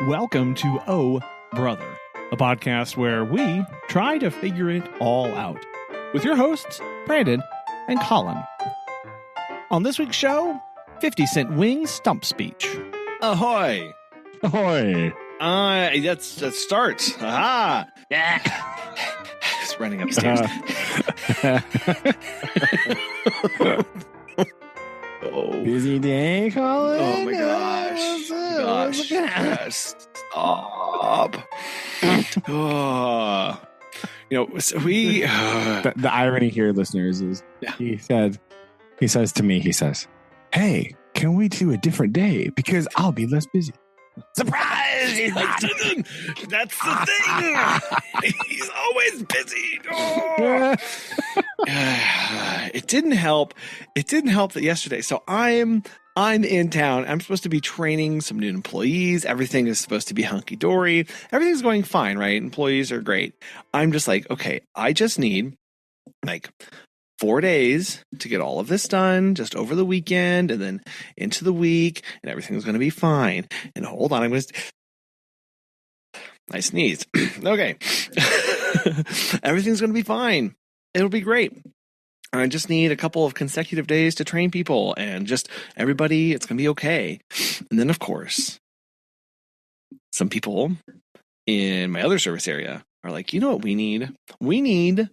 Welcome to Oh Brother, a podcast where we try to figure it all out with your hosts, Brandon and Collin. On this week's show, 50 Cent Wings Stump Speech. Ahoy! Ahoy! That starts. Aha! Yeah. It's running upstairs. Busy day, Collin? Oh my gosh. Yes. Stop. Oh. So we... The irony here, listeners, is he says to me, hey, can we do a different day? Because I'll be less busy. Surprise! He's not. That's the thing. He's always busy. Oh. It didn't help. It didn't help that yesterday. So I'm in town. I'm supposed to be training some new employees. Everything is supposed to be hunky dory. Everything's going fine, right? Employees are great. I'm just like, okay, I just need like 4 days to get all of this done just over the weekend and then into the week, and everything's going to be fine. And hold on, I sneezed. Okay. Everything's going to be fine. It'll be great. I just need a couple of consecutive days to train people and just everybody, it's going to be okay. And then, of course, some people in my other service area are like, you know what we need? We're going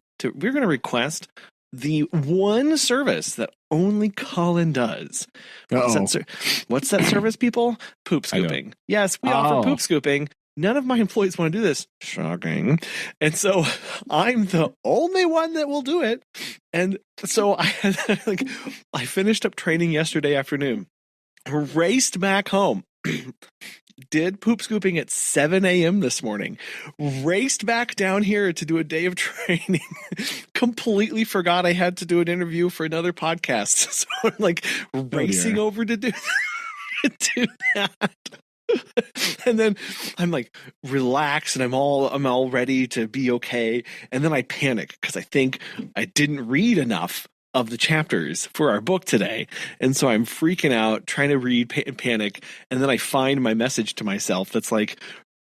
to request the one service that only Collin does. What's that service, people? Poop scooping. Yes, we offer poop scooping. None of my employees want to do this. Shocking. And so I'm the only one that will do it. And so I finished up training yesterday afternoon, raced back home, did poop scooping at 7 a.m. this morning, raced back down here to do a day of training, completely forgot I had to do an interview for another podcast. So I'm like racing over to do that. And then I'm like relaxed and I'm all ready to be okay. And then I panic because I think I didn't read enough of the chapters for our book today. And so I'm freaking out, trying to read and panic. And then I find my message to myself that's like,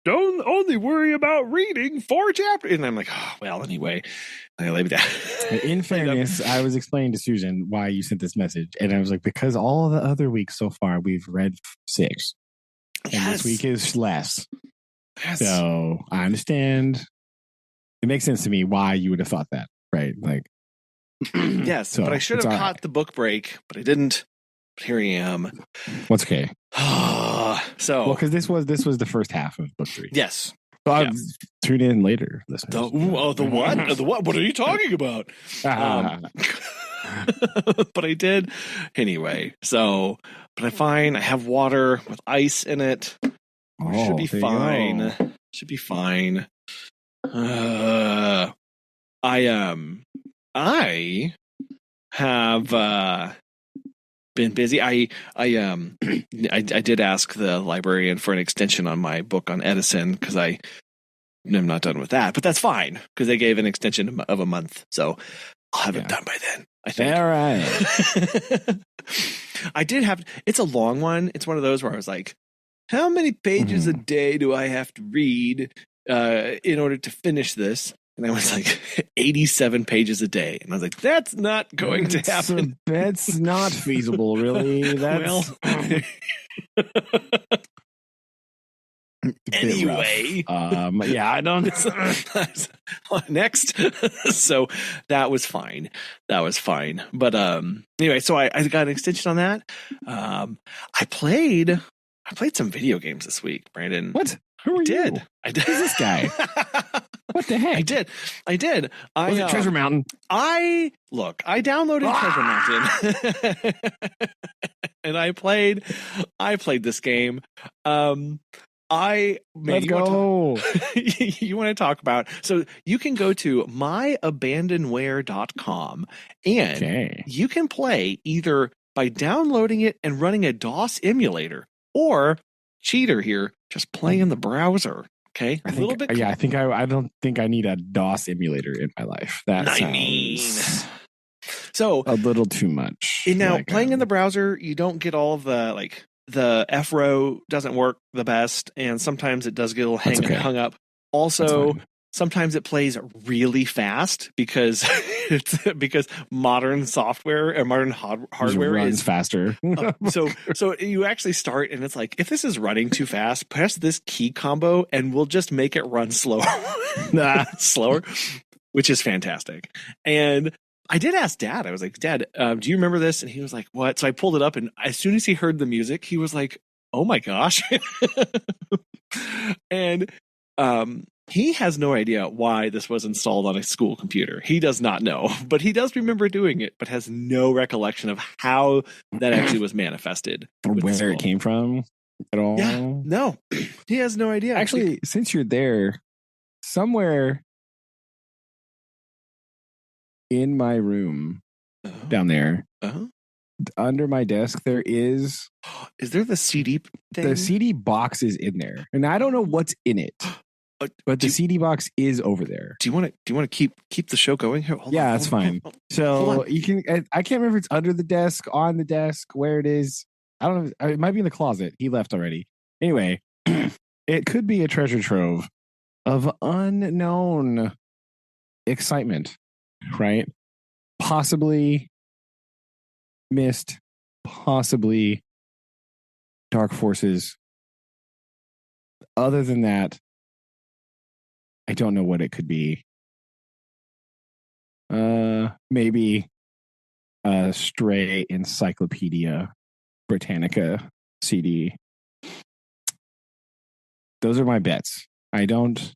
don't only worry about reading 4 chapters. And I'm like, oh, well, anyway, I leave that. In fairness, I was explaining to Susan why you sent this message. And I was like, because all the other weeks so far, we've read 6. And this week is less. Yes. So I understand. It makes sense to me why you would have thought that, right? Like, yes, so but I should have caught the book break, but I didn't. But here I am. What's okay? Because this was the first half of book 3. Yes. So I'll tune in later. The what? The what? What are you talking about? But I did anyway. So, but I'm fine. I have water with ice in it. Should be fine. Should be fine. I have been busy. I did ask the librarian for an extension on my book on Edison because I'm not done with that, but that's fine because they gave an extension of a month, so I'll have it done by then, I think. All right. I did have. It's a long one. It's one of those where I was like, how many pages a day do I have to read in order to finish this? And I was like, 87 pages a day. And I was like, that's not going to happen. That's not feasible, really. That's anyway. I don't. Next. So that was fine. But anyway, so I got an extension on that. I played some video games this week, Brandon. What? Who are you? I did. Who's this guy? What the heck? I did. Was it Treasure Mountain? I downloaded Treasure Mountain. And I played this game. Let's go. You want to talk about, so you can go to myabandonware.com and you can play either by downloading it and running a DOS emulator, or cheater here, just play in the browser. Okay, I don't think I need a DOS emulator in my life. So a little too much. And now, playing in the browser, you don't get all of the the F row doesn't work the best, and sometimes it does get a little hung up. Also, sometimes it plays really fast because because modern software or modern hardware runs faster. So you actually start and it's like, if this is running too fast, press this key combo and we'll just make it run slower, which is fantastic. And I did ask Dad. I was like, Dad, do you remember this? And he was like, what? So I pulled it up, and as soon as he heard the music, he was like, oh my gosh. And he has no idea why this was installed on a school computer. He does not know, but he does remember doing it, but has no recollection of how that actually was manifested. Or where it came from at all. Yeah, no, he has no idea. Actually, since you're there, somewhere in my room down there, under my desk, there is... Is there the CD thing? The CD box is in there, and I don't know what's in it. But the CD box is over there. Do you want to keep the show going here? Hold on, that's fine. So you can. I can't remember if it's under the desk, on the desk, where it is. I don't know. It might be in the closet. He left already. Anyway, it could be a treasure trove of unknown excitement, right? Possibly Mist, possibly Dark Forces. Other than that, I don't know what it could be. Maybe a stray Encyclopedia Britannica CD. Those are my bets. I don't.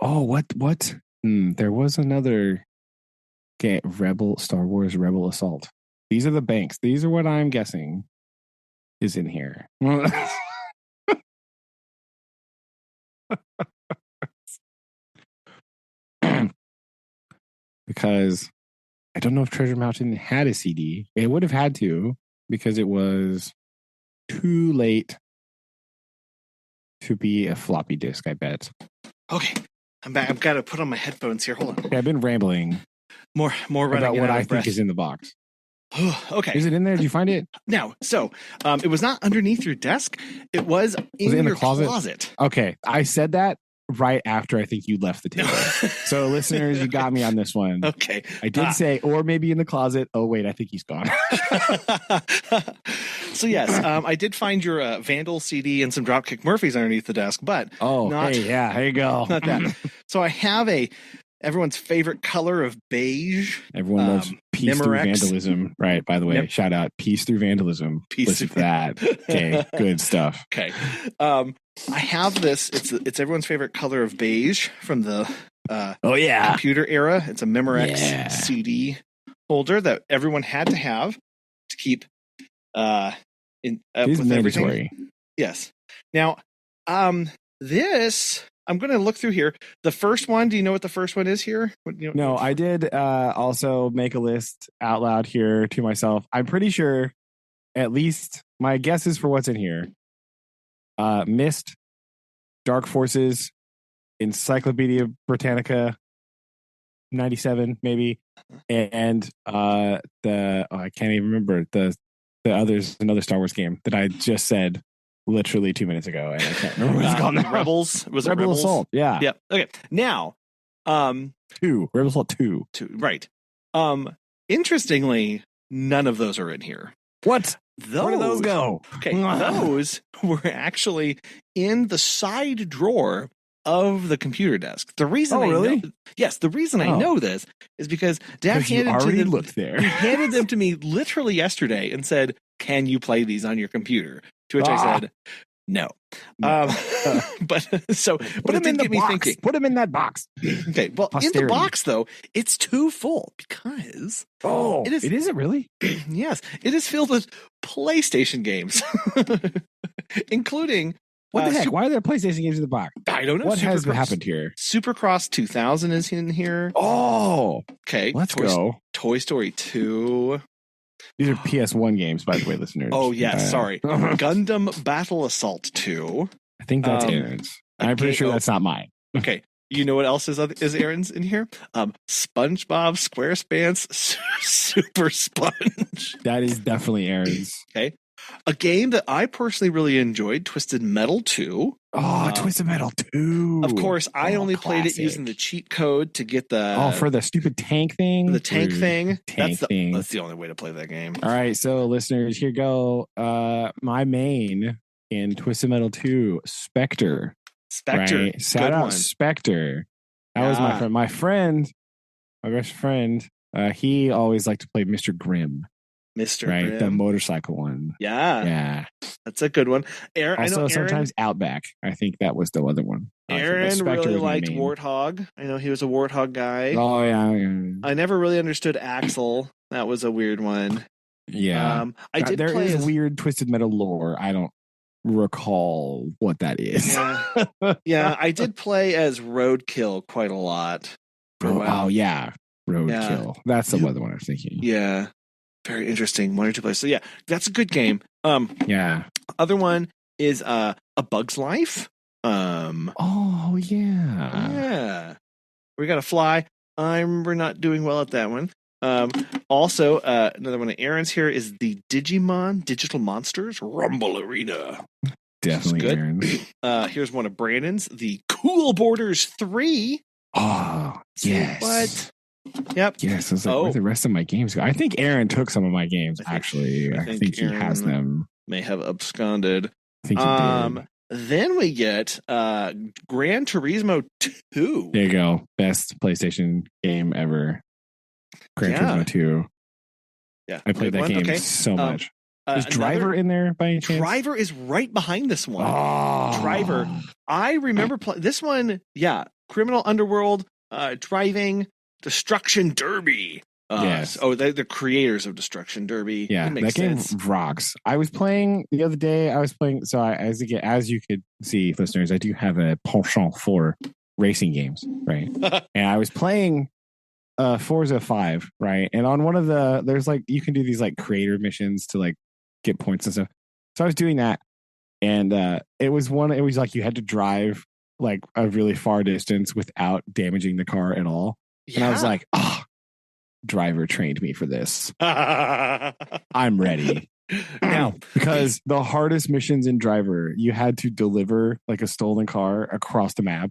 Oh, what? There was another game, Star Wars Rebel Assault. These are the banks. These are what I'm guessing is in here. Because I don't know if Treasure Mountain had a CD. It would have had to, because it was too late to be a floppy disk, I bet. Okay, I'm back. I've got to put on my headphones here. Hold on. Okay, I've been rambling. More about what I think is in the box. Okay. Is it in there? Did you find it? No. So it was not underneath your desk. It was in your closet. Okay. I said that right after I think you left the table. So listeners, you got me on this one. Okay. I did say, or maybe in the closet. Oh, wait, I think he's gone. So yes, I did find your Vandal CD and some Dropkick Murphys underneath the desk, but here you go. Not that. So I have everyone's favorite color of beige. Everyone loves peace through vandalism. Right, by the way, shout out Peace Through Vandalism. Listen to that. Okay, good stuff. Okay. I have this. It's everyone's favorite color of beige from the computer era. It's a Memorex CD holder that everyone had to have to keep with mandatory. Everything. Yes. Now, this... I'm going to look through here. The first one, do you know what the first one is here? No, I did also make a list out loud here to myself. I'm pretty sure, at least my guess is for what's in here. Mist, Dark Forces, Encyclopedia Britannica, 97 maybe, and I can't even remember the others, another Star Wars game that I just said literally 2 minutes ago, and I can't remember what it's called now. Rebels? Was it Rebel Rebels? Assault? Yeah. Yep. Okay. Now, 2. Rebel Assault 2. Right. Interestingly, none of those are in here. What? Where did those go? Okay, those were actually in the side drawer of the computer desk. The reason I know this is because Dad looked there. He handed them to me literally yesterday and said, "Can you play these on your computer?" To which I said, "No." But it did get me thinking. Put them in that box. Okay, well, in the box though, it's too full because it isn't really. Yes, it is filled with PlayStation games, including. What the heck? Why are there PlayStation games in the box? I don't know. What has happened here? Supercross 2000 is in here. Oh, okay. Let's go. Toy Story 2. These are PS1 games, by the way, listeners. Oh, yes. Sorry. Gundam Battle Assault 2. I think that's Aaron's. I'm pretty sure that's not mine. Okay. You know what else is Aaron's in here? SpongeBob SquarePants Super Sponge. That is definitely Aaron's. Okay. A game that I personally really enjoyed, Twisted Metal 2. Oh, Twisted Metal 2. Of course, I only played it using the cheat code to get the... for the stupid tank thing? The tank thing. That's the only way to play that game. All right, so listeners, here go. My main in Twisted Metal 2, Spectre. Right? Shout out Spectre. That was my friend. My best friend, he always liked to play Mr. Grimm. Mr. Right, Grimm. the motorcycle one. Yeah. That's a good one. Also, sometimes Outback. I think that was the other one. Aaron really liked Warthog. I know he was a Warthog guy. Oh, yeah. I never really understood Axel. That was a weird one. Yeah. There is weird Twisted Metal lore. I don't recall what that is. Yeah, I did play as Roadkill quite a lot. Oh, yeah. Roadkill. That's the other one I was thinking. Yeah. Very interesting. 1 or 2 players. So yeah, that's a good game. Yeah. Other one is A Bug's Life. Oh yeah. Yeah. We gotta fly. We're not doing well at that one. Also, another one of Aaron's here is the Digimon Digital Monsters Rumble Arena. Definitely good. Here's one of Brandon's, the Cool Borders 3. Oh, yes. What? Yep. Yes. I was like, where the rest of my games go? I think Aaron took some of my games, actually. I think he has them. May have absconded. I think he did. Then we get Gran Turismo 2. There you go. Best PlayStation game ever. Gran Turismo 2. Yeah. I played that game so much. Is Driver in there by any chance? Driver is right behind this one. Oh. Driver. I remember this one. Yeah. Criminal Underworld, driving, Destruction Derby. Yes. Oh, they're the creators of Destruction Derby. Yeah, that game rocks. I was playing the other day. So as you could see, listeners, I do have a penchant for racing games, right? And I was playing Forza 5, right? And on one of there's like you can do these like creator missions to like get points and stuff. So I was doing that, and it was like you had to drive like a really far distance without damaging the car at all. Yeah. And I was like, Driver trained me for this. I'm ready. Now, because the hardest missions in Driver, you had to deliver like a stolen car across the map.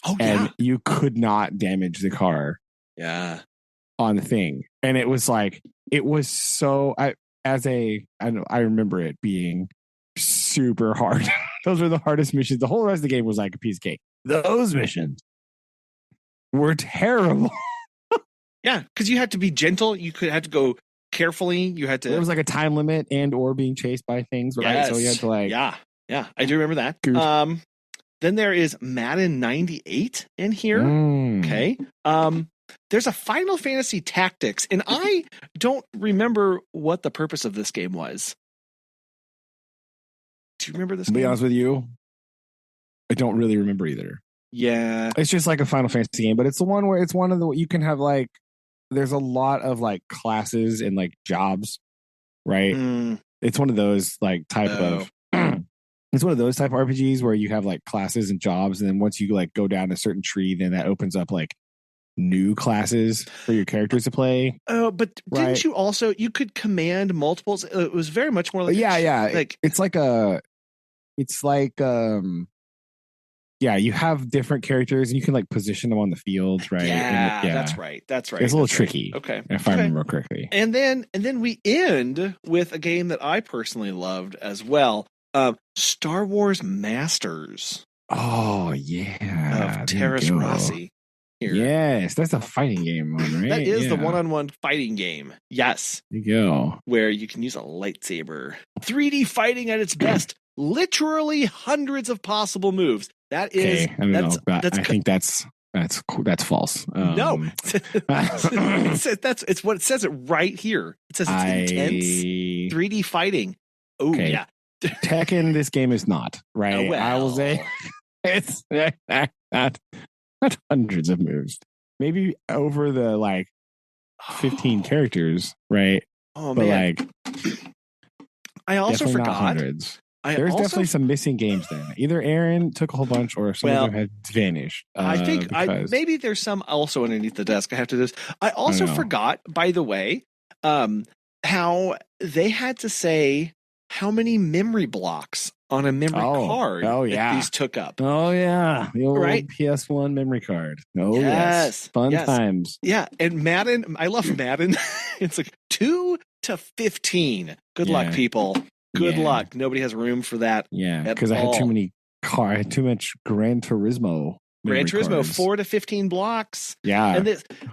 Oh, and you could not damage the car. Yeah. On the thing. And it was so I remember it being super hard. Those were the hardest missions. The whole rest of the game was like a piece of cake. Those missions were terrible. Yeah, because you had to be gentle. You had to go carefully. You had to. There was like a time limit and/or being chased by things, right? Yes. So you had to like. Yeah, I do remember that. Then there is Madden 98 in here. Okay. There's a Final Fantasy Tactics, and I don't remember what the purpose of this game was. Do you remember this? To be honest with you, I don't really remember either. Yeah, it's just like a Final Fantasy game, but it's the one where you can have like. There's a lot of like classes and like jobs, right? It's one of those like type of it's one of those type of RPGs where you have like classes and jobs, and then once you like go down a certain tree, then that opens up like new classes for your characters to play. Oh, but didn't you could command multiples? It was very much more like like you have different characters and you can like position them on the field, right? Yeah, that's right. It's a little tricky. Okay. If I remember correctly. And then we end with a game that I personally loved as well. Star Wars Masters. Oh yeah. Of Terrace Rossi. Here. Yes, that's a fighting game one, right? That is the one-on-one fighting game. Yes. There you go. Where you can use a lightsaber. 3D fighting at its best. Literally hundreds of possible moves. That is. Okay, I don't know. I think that's false. No, it's what it says. It right here. It says it's intense 3D fighting. Oh yeah. Tekken, this game is not right. Oh, well. I will say it's not hundreds of moves. Maybe over the like 15 characters, right? Oh but man. Like, I also forgot. Not hundreds. There's definitely some missing games then. Either Aaron took a whole bunch or some of them had vanished. I think maybe there's some also underneath the desk. I have to do this. I also forgot, by the way, how they had to say how many memory blocks on a memory card that these took up. Oh, yeah. The old right? PS1 memory card. Oh, yes. Fun times. Yeah. And Madden, I love Madden. It's like 2 to 15. Good luck, people. Good luck. Nobody has room for that. Yeah, because I had too many I had too much Gran Turismo. Gran Turismo, 4 to 15 blocks. Yeah. And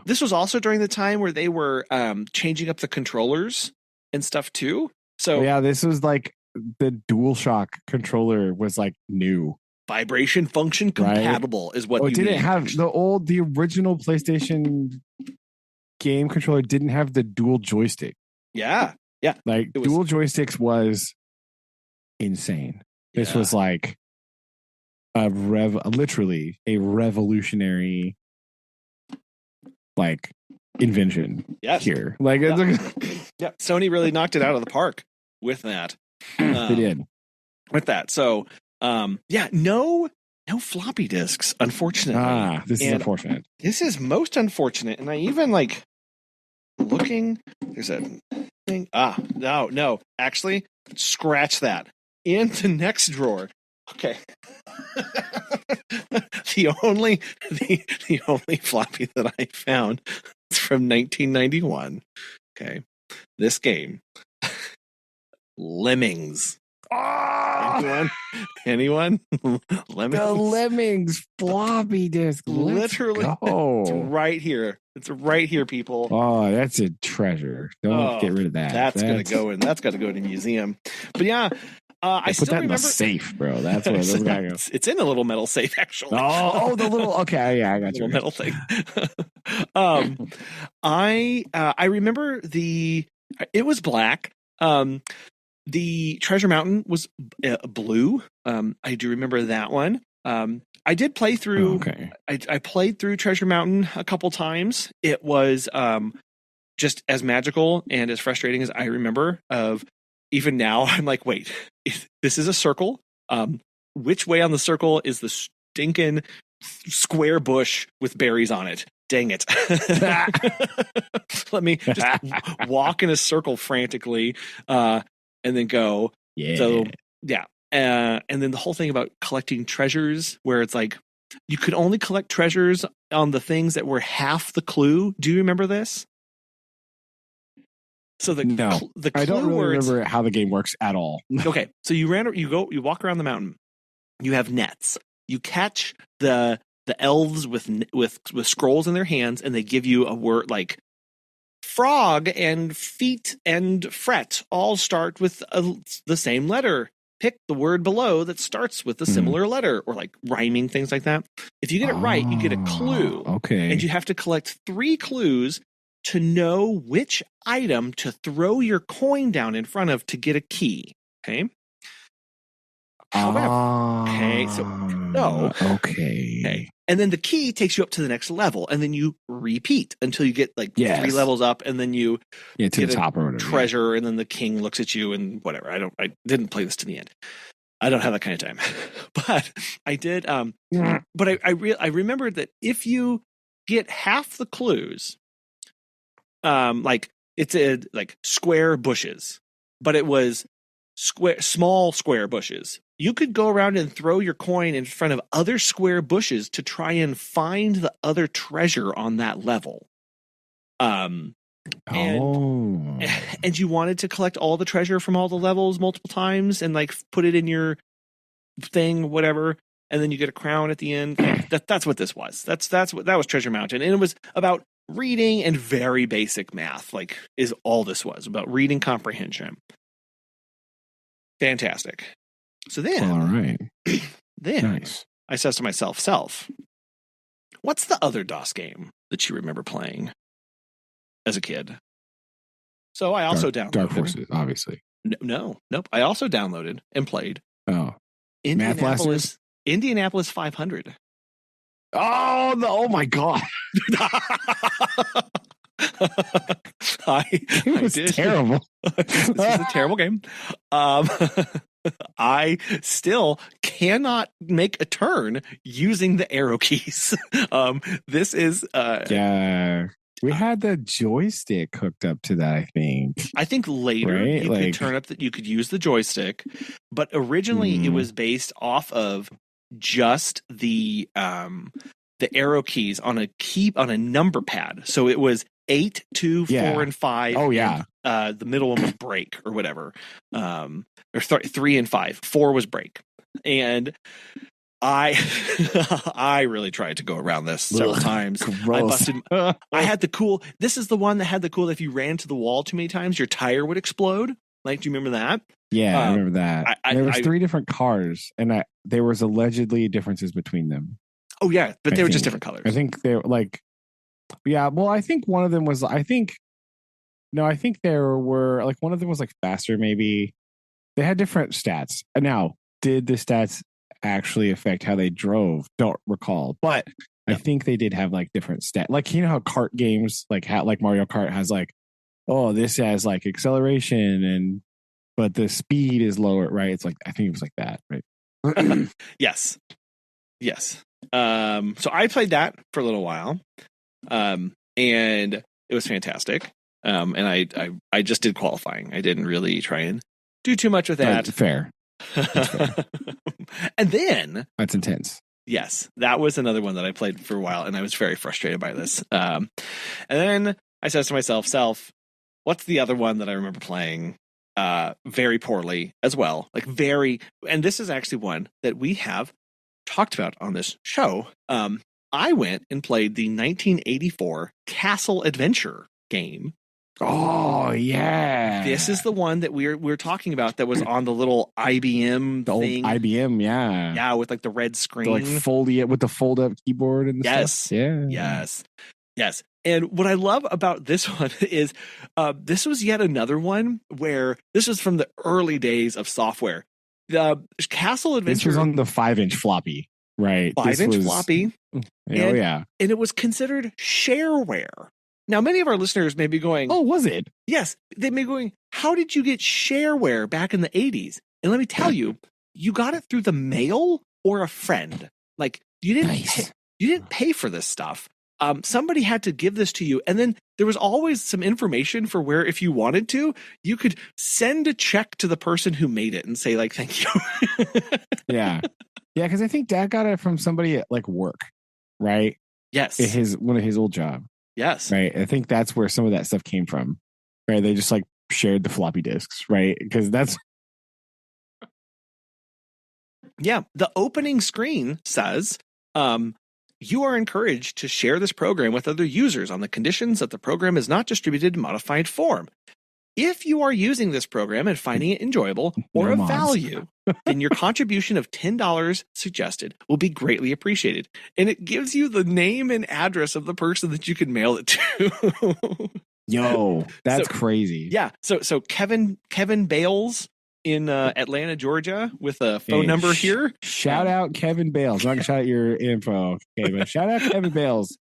this was also during the time where they were changing up the controllers and stuff too. So this was like the DualShock controller was like new. Vibration function compatible is what you didn't have the original PlayStation game controller didn't have the dual joystick. Yeah. Like dual joysticks was insane. This was like literally a revolutionary like invention here. Like Sony really knocked it out of the park with that. They did. With that. So no floppy disks, unfortunately. This is unfortunate. This is most unfortunate. And I even like looking, there's a thing. No. Actually, scratch that. In the next drawer. Okay. the only floppy that I found is from 1991. Okay. This game. Lemmings. Anyone? Lemmings? The Lemmings floppy disk. Literally. It's right here. It's right here, people. Oh, that's a treasure. Don't get rid of that. That's gonna go in. That's got to go to a museum. But yeah, I put that in the safe, bro. That's where those guys go. It's in a little metal safe, actually. Oh, the little. Okay, yeah, I got you. Little metal thing. I remember it was black. The Treasure Mountain was blue. I do remember that one. I did play through. I played through Treasure Mountain a couple times. It was just as magical and as frustrating as I remember. Even now, I'm like, wait, this is a circle. Which way on the circle is the stinking square bush with berries on it? Dang it. Let me just walk in a circle frantically and then go. Yeah. So, yeah. And then the whole thing about collecting treasures, where it's like you could only collect treasures on the things that were half the clue. Do you remember this? So the clue I don't really remember how the game works at all. Okay, so you walk around the mountain. You have nets. You catch the elves with scrolls in their hands, and they give you a word like frog and feet and fret all start with the same letter. Pick the word below that starts with a similar letter, or like rhyming things like that. If you get it right, you get a clue. Okay, and you have to collect 3 clues to know which item to throw your coin down in front of to get a key. Okay. However, okay. And then the key takes you up to the next level, and then you repeat until you get like 3 levels up, and then you get to the top or whatever. Treasure, and then the king looks at you and whatever. I didn't play this to the end. I don't have that kind of time, but I did. But I remembered that if you get half the clues, like it's like square bushes, but it was small square bushes. You could go around and throw your coin in front of other square bushes to try and find the other treasure on that level. And you wanted to collect all the treasure from all the levels multiple times and like put it in your thing, whatever. And then you get a crown at the end. That's what this was. That was Treasure Mountain. And it was about reading and very basic math, like is all this was about reading comprehension. Fantastic. So then, all right. Nice. I says to myself, what's the other DOS game that you remember playing as a kid? So I also downloaded Dark Forces, obviously. Nope. I also downloaded and played. Oh, Indianapolis 500. Oh my God. It was terrible. This is a terrible game. I still cannot make a turn using the arrow keys. This is We had the joystick hooked up to that, I think. I think later Right? you Like- could turn up that you could use the joystick, but originally it was based off of just the arrow keys on a number pad. So it was 8, 2, 4, Yeah. and 5. Oh, yeah. And, the middle one was break or whatever. Or 3 and 5. 4 was break. And I really tried to go around this several times. Gross. I had the cool. This is the one that had the cool. If you ran to the wall too many times, your tire would explode. Like, do you remember that? Yeah, I remember that. There was 3 different cars, and there was allegedly differences between them. Oh yeah, but they were just different colors. I think they're like, yeah. Well, I think one of them was. I think there were like one of them was like faster. Maybe they had different stats. Now, did the stats actually affect how they drove? Don't recall, but I think they did have like different stats. Like, you know how kart games like Mario Kart has like, oh, this has like acceleration but the speed is lower, right? It's like, I think it was like that, right? Yes. So I played that for a little while, and it was fantastic. And I just did qualifying. I didn't really try and do too much with that. Fair. And then That's intense. yes, that was another one that I played for a while, and I was very frustrated by this. And then I said to myself, what's the other one that I remember playing very poorly as well? And this is actually one that we have talked about on this show. I went and played the 1984 Castle Adventure game. Oh yeah, This is the one that we're talking about that was on the little IBM the old thing. IBM, yeah, with like the red screen, like with the fold up keyboard and stuff. Yes. And what I love about this one is this was yet another one where this was from the early days of software. The Castle Adventure. This was on the 5-inch floppy, right? 5-inch floppy. And it was considered shareware. Now, many of our listeners may be going, "Oh, was it?" Yes, they may be going, "How did you get shareware back in the 80s?" And let me tell you, you got it through the mail or a friend. Like, you didn't pay for this stuff. Somebody had to give this to you, and then there was always some information for where, if you wanted to, you could send a check to the person who made it and say, like, "Thank you." Yeah, because I think Dad got it from somebody at like work, right? Yes, one of his old job. Yes, right. I think that's where some of that stuff came from. Right, they just like shared the floppy disks, right? Because that's the opening screen says, you are encouraged to share this program with other users on the conditions that the program is not distributed in modified form. If you are using this program and finding it enjoyable or of value, then your contribution of $10 suggested will be greatly appreciated. And it gives you the name and address of the person that you can mail it to. Yo, that's crazy. Yeah. So Kevin Bales in Atlanta, Georgia, with a phone number here. Shout out Kevin Bales. I'm not gonna shout out your info, okay, but shout out Kevin Bales.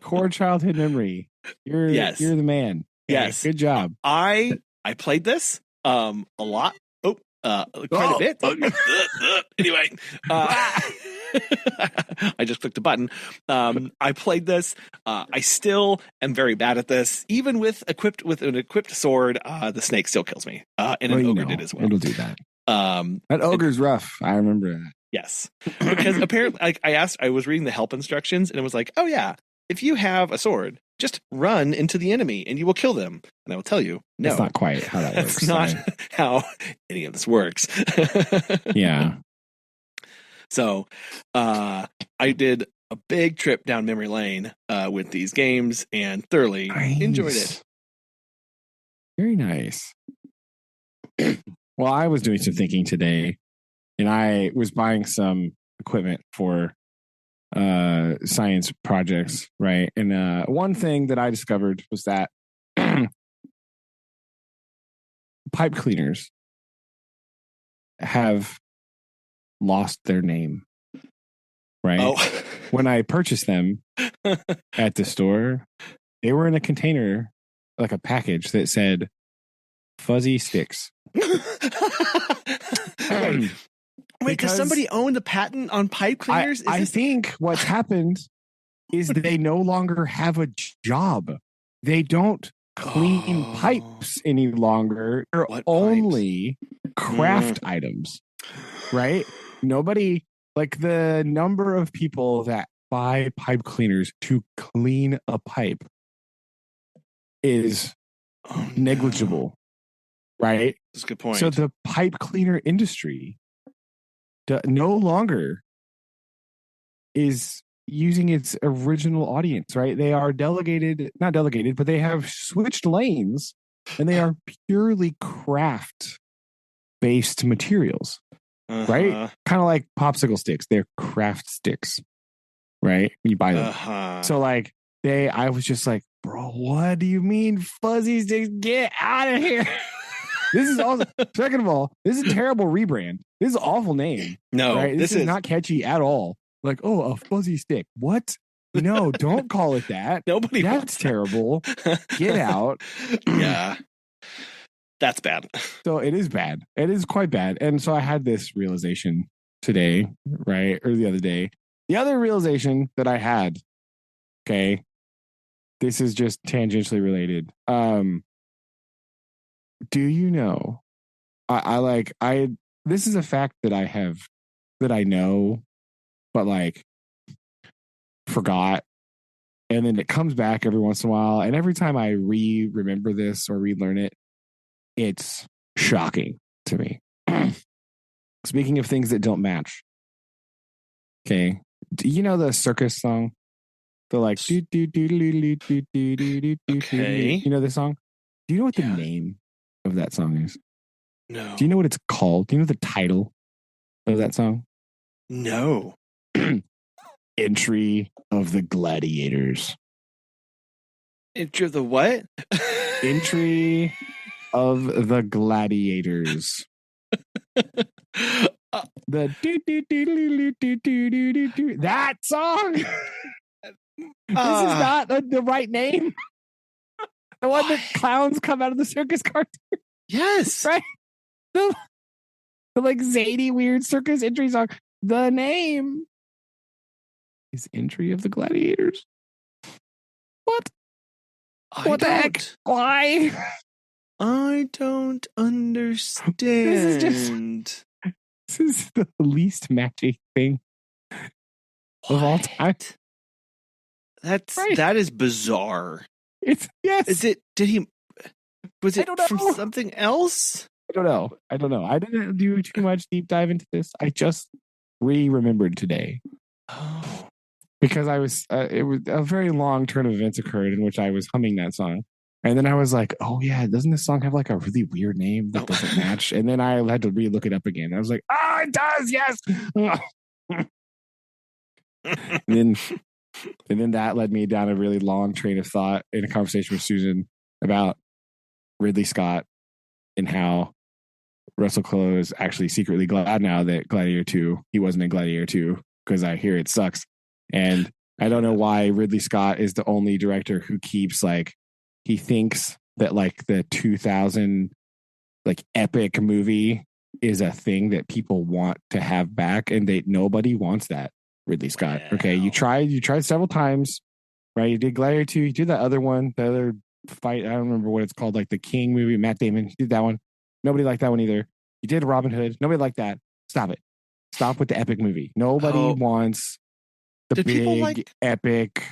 Core childhood memory. You're the man. Yes, good job. I played this a lot. Quite a bit. Anyway, I just clicked a button. I played this. I still am very bad at this. Even with an equipped sword, the snake still kills me. And an ogre did as well. It'll do that. That ogre's rough. I remember that. Yes, because apparently, I was reading the help instructions, and it was like, oh yeah, if you have a sword, just run into the enemy and you will kill them. And I will tell you, no, that's not quite how that works. That's not how any of this works. Yeah. So I did a big trip down memory lane with these games and thoroughly enjoyed it. Very nice. Well, I was doing some thinking today, and I was buying some equipment for science projects, right? And one thing that I discovered was that pipe cleaners have lost their name, right? Oh. When I purchased them at the store, they were in a container, like a package that said fuzzy sticks. Wait, does somebody own the patent on pipe cleaners? I think what's happened is they no longer have a job. They don't clean pipes any longer. They're only craft items, right? Nobody, like the number of people that buy pipe cleaners to clean a pipe is negligible, right? That's a good point. So the pipe cleaner industry no longer is using its original audience, right? They are not delegated, but they have switched lanes and they are purely craft based materials, right? Kind of like popsicle sticks. They're craft sticks, right? When you buy them. So like I was just like, bro, what do you mean fuzzy sticks? Get out of here. This is also, second of all, this is a terrible rebrand. This is an awful name. No, right? This is not catchy at all. Like, oh, a fuzzy stick. What? No, don't call it that. Nobody That's terrible. Get out. Yeah. That's bad. So it is bad. It is quite bad. And so I had this realization today, right? Or the other day. The other realization that I had, okay, this is just tangentially related. Do you know, this is a fact that I know, but like forgot. And then it comes back every once in a while. And every time I remember this or relearn it, it's shocking to me. Speaking of things that don't match. Okay. Do you know the circus song? The like do do do do do do do do. Okay. You know this song? Do you know what the name of that song is? No. Do you know what it's called? Do you know the title of that song? No. Entry of the Gladiators. Entry of the what? Entry of the Gladiators. The do do do do do do do do. That song. This is not the right name. The one that clowns come out of the circus cartoon. Yes. Right? The like zany weird circus entry song. The name is Entry of the Gladiators. What? What the heck? Why? I don't understand. This is the least matchy thing of all time. That is bizarre. Was it from something else? I don't know. I didn't do too much deep dive into this. I just remembered today. Oh. Because it was a very long turn of events occurred in which I was humming that song. And then I was like, oh yeah, doesn't this song have like a really weird name that doesn't match? And then I had to re-look it up again. I was like, oh, it does, yes. and then that led me down a really long train of thought in a conversation with Susan about Ridley Scott and how Russell Crowe is actually secretly glad now that Gladiator 2, he wasn't in Gladiator 2 because I hear it sucks. And I don't know why Ridley Scott is the only director who keeps like, he thinks that like the 2000 like epic movie is a thing that people want to have back, and nobody wants that. Ridley Scott. Wow. Okay, you tried several times, right? You did Gladiator 2, you did that other one, the other fight. I don't remember what it's called, like the King movie. Matt Damon, you did that one. Nobody liked that one either. You did Robin Hood. Nobody liked that. Stop it. Stop with the epic movie. Nobody wants the big epic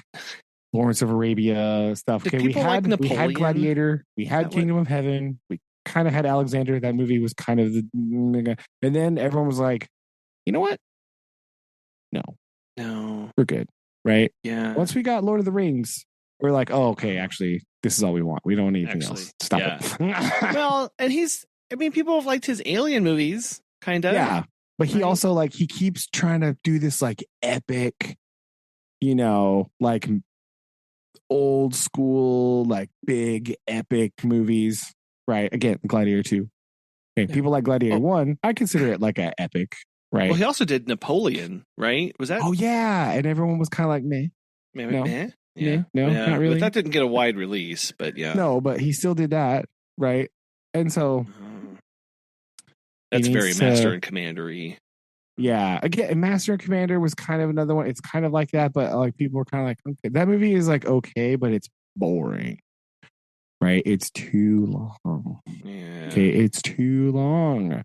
Lawrence of Arabia stuff. Okay, we had Gladiator, we had Kingdom of Heaven, we kind of had Alexander. That movie was kind of and then everyone was like, you know what? No, we're good, right? Yeah. Once we got Lord of the Rings, we're like, oh, okay, actually, this is all we want. We don't need anything else. Stop it. Well, and people have liked his Alien movies, kind of. Yeah, but he also like he keeps trying to do this like epic, like old school, like big epic movies, right? Again, Gladiator 2. Okay, people like Gladiator 1. I consider it like an epic, right? Well, he also did Napoleon, right? Was that? Oh yeah, and everyone was kind of like meh. Meh? Yeah. No, not really. But that didn't get a wide release, but yeah. No, but he still did that, right? And so that's very Master and Commander-y. Yeah, again, Master and Commander was kind of another one. It's kind of like that, but like people were kind of like, okay, that movie is like okay, but it's boring, right? It's too long. Yeah. Okay, it's too long.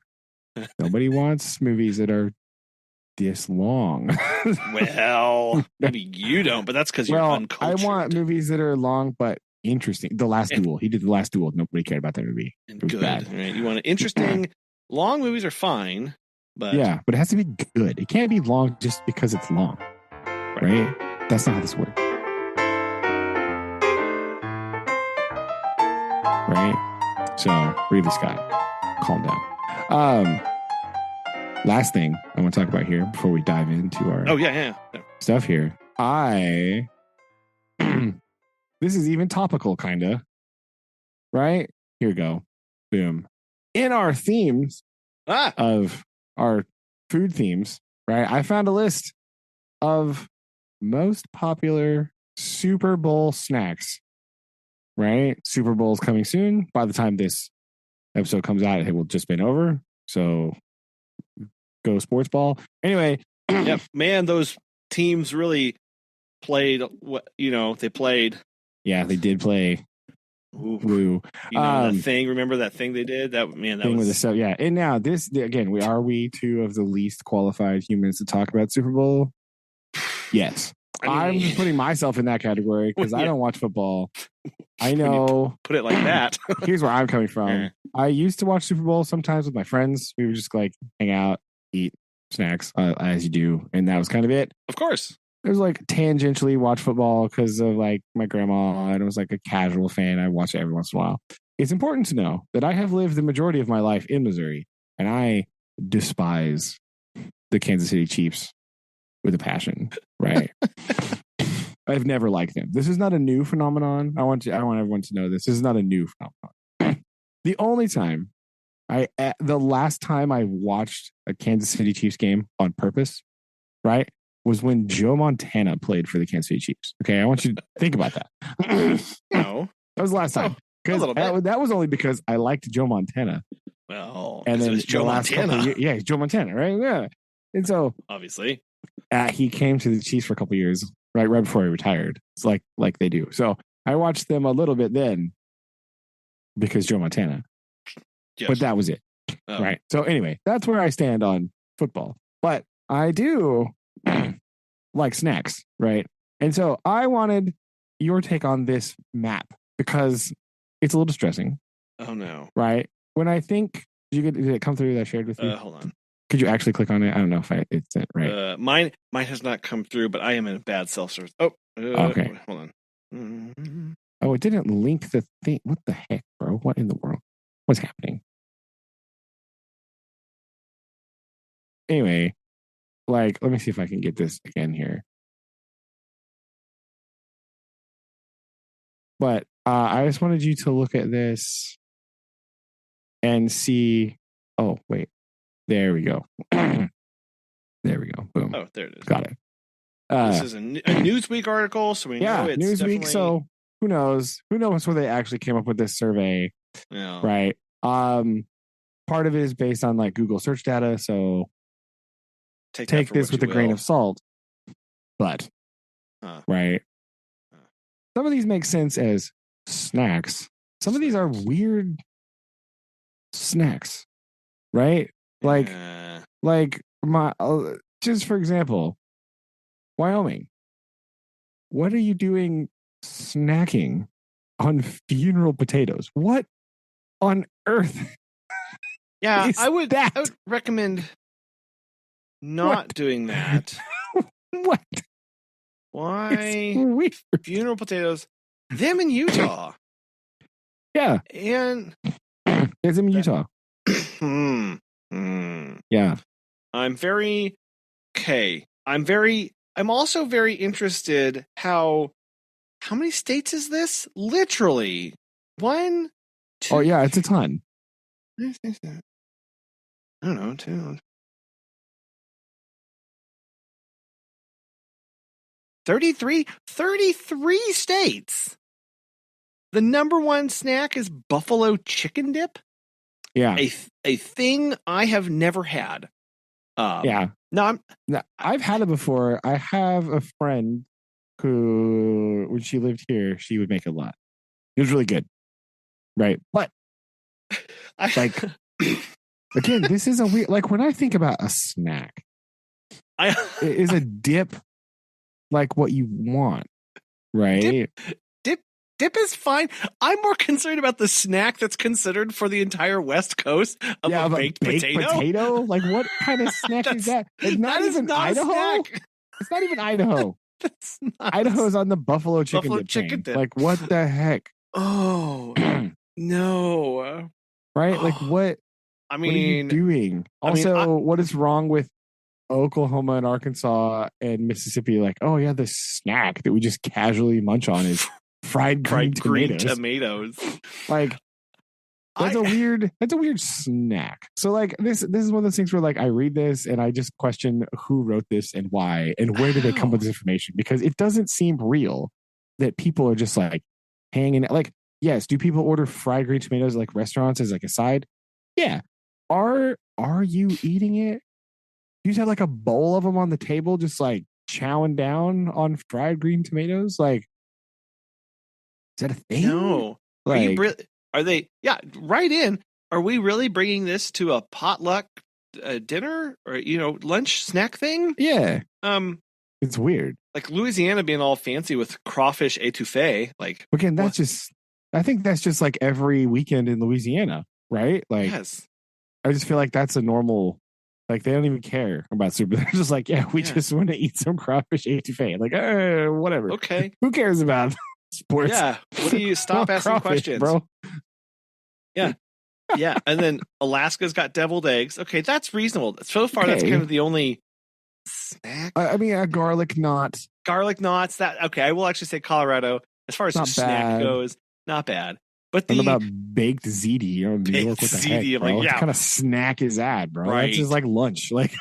Nobody wants movies that are this long. Well, maybe you don't, but that's because you're uncultured. I want movies that are long but interesting. The Last Duel. He did The Last Duel. Nobody cared about that movie. It was bad. Right? You want it interesting. Long movies are fine, but yeah, but it has to be good. It can't be long just because it's long, right? That's not how this works, right? So, Ridley Scott, calm down. Last thing I want to talk about here before we dive into our stuff here. This is even topical, kind of, right? Here we go. Boom. In our themes of our food themes, right? I found a list of most popular Super Bowl snacks, right? Super Bowl's coming soon. By the time this episode comes out, it will have just been over. So go sports ball. Anyway. Yep. Man, those teams really played what, they played. Yeah, they did play. Woo. That thing. Remember that thing they did? That thing was so yeah. And now this again, we two of the least qualified humans to talk about Super Bowl? Yes. I'm just putting myself in that category because I don't watch football. I know. Put it like that. Here's where I'm coming from. I used to watch Super Bowl sometimes with my friends. We would just like hang out, eat snacks as you do, and that was kind of it. Of course. It was like tangentially watch football because of like my grandma, and it was like a casual fan. I watch it every once in a while. It's important to know that I have lived the majority of my life in Missouri, and I despise the Kansas City Chiefs with a passion. Right? I've never liked them. This is not a new phenomenon. I want everyone to know this. This is not a new phenomenon. The only time the last time I watched a Kansas City Chiefs game on purpose, right, was when Joe Montana played for the Kansas City Chiefs. Okay, I want you to think about that. No. That was the last time. That was only because I liked Joe Montana. Well, and then it was Joe Montana. It's Joe Montana, right? Yeah. And so obviously he came to the Chiefs for a couple of years, right before he retired. It's like they do. So I watched them a little bit then because Joe Montana. Yes. But that was it. Oh. Right. So anyway, that's where I stand on football. But I do like snacks, right? And so I wanted your take on this map because it's a little distressing. Oh no! Right? When I think did it come through that I shared with you? Hold on. Could you actually click on it? I don't know if it's it right. Mine has not come through, but I am in a bad self-service. Okay. Hold on. Mm-hmm. Oh, it didn't link the thing. What the heck, bro? What in the world? What's happening? Anyway, let me see if I can get this again here. But I just wanted you to look at this and see. Oh, wait. There we go. There we go. Boom. Oh, there it is. Got it. This is a Newsweek article, so we know it's Newsweek. Definitely... So who knows? Who knows where they actually came up with this survey? Yeah. Right. Part of it is based on Google search data, so take this with a grain of salt. But right, some of these make sense as snacks. Some of these are weird snacks, right? Like my just for example, Wyoming. What are you doing snacking on funeral potatoes? What on earth? Yeah, I would recommend not doing that. What? Why? Funeral potatoes. Them in Utah. Yeah. And there's them in Utah. Yeah. I'm also very interested how many states is this? Literally. 1, 2. Oh yeah, it's a ton. I don't know, 2. 33 states. The number one snack is buffalo chicken dip. Yeah. A thing I have never had. Yeah. No, I've had it before. I have a friend who, when she lived here, she would make a lot. It was really good. Right. But like, again, this is a weird, like when I think about a snack, is a dip like what you want, right? Dip is fine. I'm more concerned about the snack that's considered for the entire West Coast of a baked potato. Like, what kind of snack is that? It's not even Idaho. It's not even Idaho. Idaho's on the buffalo chicken dip. Like, what the heck? Oh no! Right? Like, what? I mean, what are you doing? Also, what is wrong with Oklahoma and Arkansas and Mississippi? Like, oh yeah, the snack that we just casually munch on is fried green tomatoes. Like, that's a weird snack. So like this is one of those things where like I read this and I just question who wrote this and why and where did they come with this information, because it doesn't seem real that people are just like hanging. Like, yes, do people order fried green tomatoes at like restaurants as like a side? Yeah. Are you eating it? You just have like a bowl of them on the table, just like chowing down on fried green tomatoes. Like, is that a thing? No. Like, are they? Yeah, right in. Are we really bringing this to a potluck dinner or lunch snack thing? Yeah. It's weird. Like Louisiana being all fancy with crawfish etouffee. Like, again, I think that's just like every weekend in Louisiana, right? Like, yes. I just feel like that's a normal. Like, they don't even care about soup. They're just like, we just want to eat some crawfish etouffee. Like, whatever. Okay. Who cares about sports? Yeah. What do you stop asking questions, bro? Yeah. Yeah. And then Alaska's got deviled eggs. Okay, that's reasonable. So far, that's kind of the only snack. I mean, a garlic knot. Garlic knots. That I will actually say Colorado, as far as snack goes, not bad. But what about baked ziti? New York, what the heck, bro? Like, what kind of snack is that, bro? Right. That's just like lunch. Like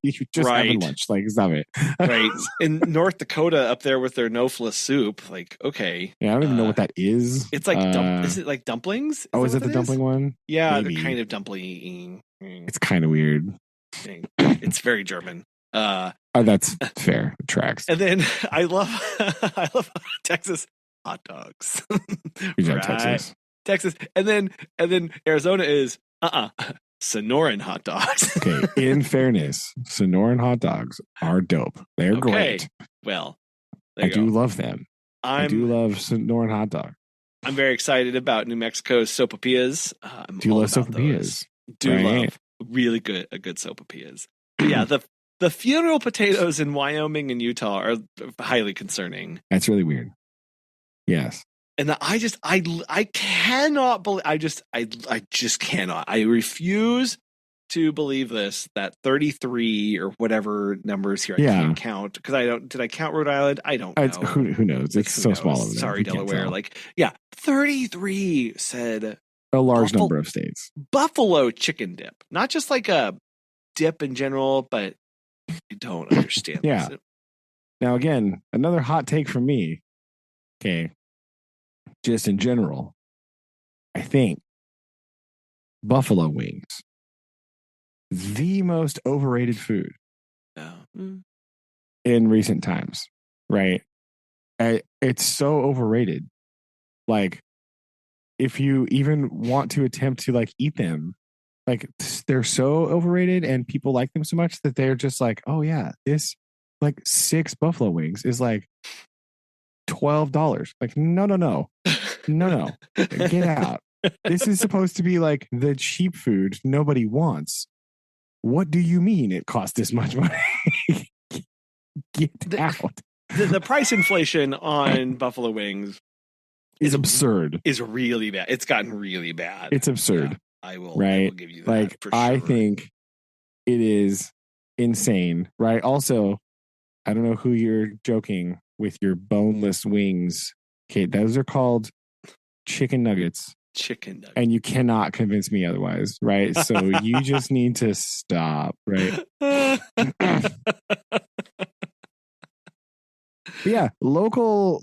you just having lunch. Like, stop it. Right. In North Dakota, up there with their no-fla soup. Like, okay. Yeah, I don't even know what that is. It's like is it like dumplings? Is it the dumpling one? Yeah, maybe. They're kind of dumpling. It's kind of weird. It's very German. That's fair. It tracks. And then I love Texas hot dogs. Right. Texas, and then Arizona is Sonoran hot dogs. Okay, in fairness, Sonoran hot dogs are dope. They're great. Well, I do love them. I do love Sonoran hot dog. I'm very excited about New Mexico's sopapillas. Do you love sopapillas? Love really good sopapillas. Yeah, the funeral potatoes in Wyoming and Utah are highly concerning. That's really weird. Yes. And I cannot believe, I just cannot. I refuse to believe this, that 33 or whatever numbers here I can't count, because did I count Rhode Island? I don't know. Who knows? It's so small over there. Sorry, Delaware. 33 said a large number of states. Buffalo chicken dip. Not just like a dip in general, but I don't understand. Yeah. This. Now, again, another hot take from me. Okay. Just in general, I think buffalo wings, the most overrated food in recent times, right? It's so overrated. Like, if you even want to attempt to like eat them, like they're so overrated and people like them so much that they're just like, oh yeah, this like 6 buffalo wings is like $12. Like, no. Get out. This is supposed to be like the cheap food nobody wants. What do you mean it costs this much money? Get out. The price inflation on buffalo wings is absurd. Is really bad. It's gotten really bad. It's absurd. Yeah, I will give you that. Like, for sure. I think it is insane, right? Also, I don't know who you're joking with your boneless wings. Okay, those are called chicken nuggets. And you cannot convince me otherwise, right? So you just need to stop, right? Yeah, local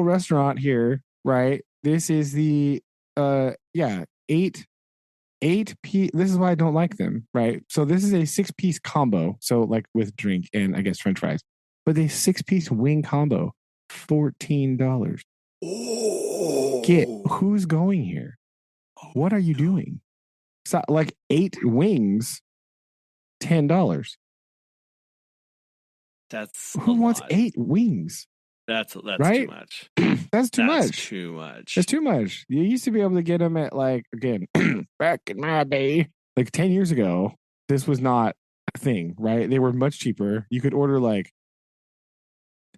restaurant here, right? This is the $8 8-piece. This is why I don't like them, right? So this is a 6-piece combo. So like with drink and I guess French fries, but a 6-piece wing combo, $14. Get who's going here? What are you doing? So like 8 wings, $10. That's who wants 8 wings? That's right? too much. That's too much. Too much. That's too much. You used to be able to get them at like again back in my day, like 10 years ago. This was not a thing, right? They were much cheaper. You could order like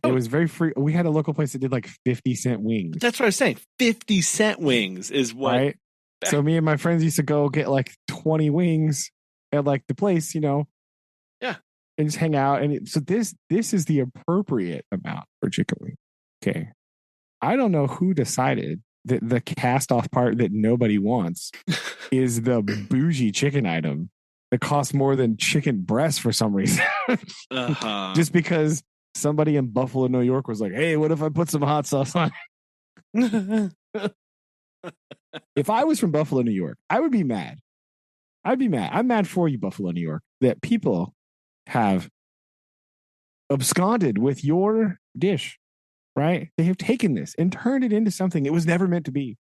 it was very free. We had a local place that did like 50-cent wings. That's what I was saying. 50-cent wings is what. Right. So me and my friends used to go get like 20 wings at like the place, Yeah. And just hang out. And so this is the appropriate amount for chicken wing. Okay. I don't know who decided that the cast off part that nobody wants is the bougie chicken item that costs more than chicken breast for some reason. Just because somebody in Buffalo, New York was like, hey, what if I put some hot sauce on it? If I was from Buffalo, New York, I would be mad. I'd be mad. I'm mad for you, Buffalo, New York, that people have absconded with your dish, right? They have taken this and turned it into something it was never meant to be,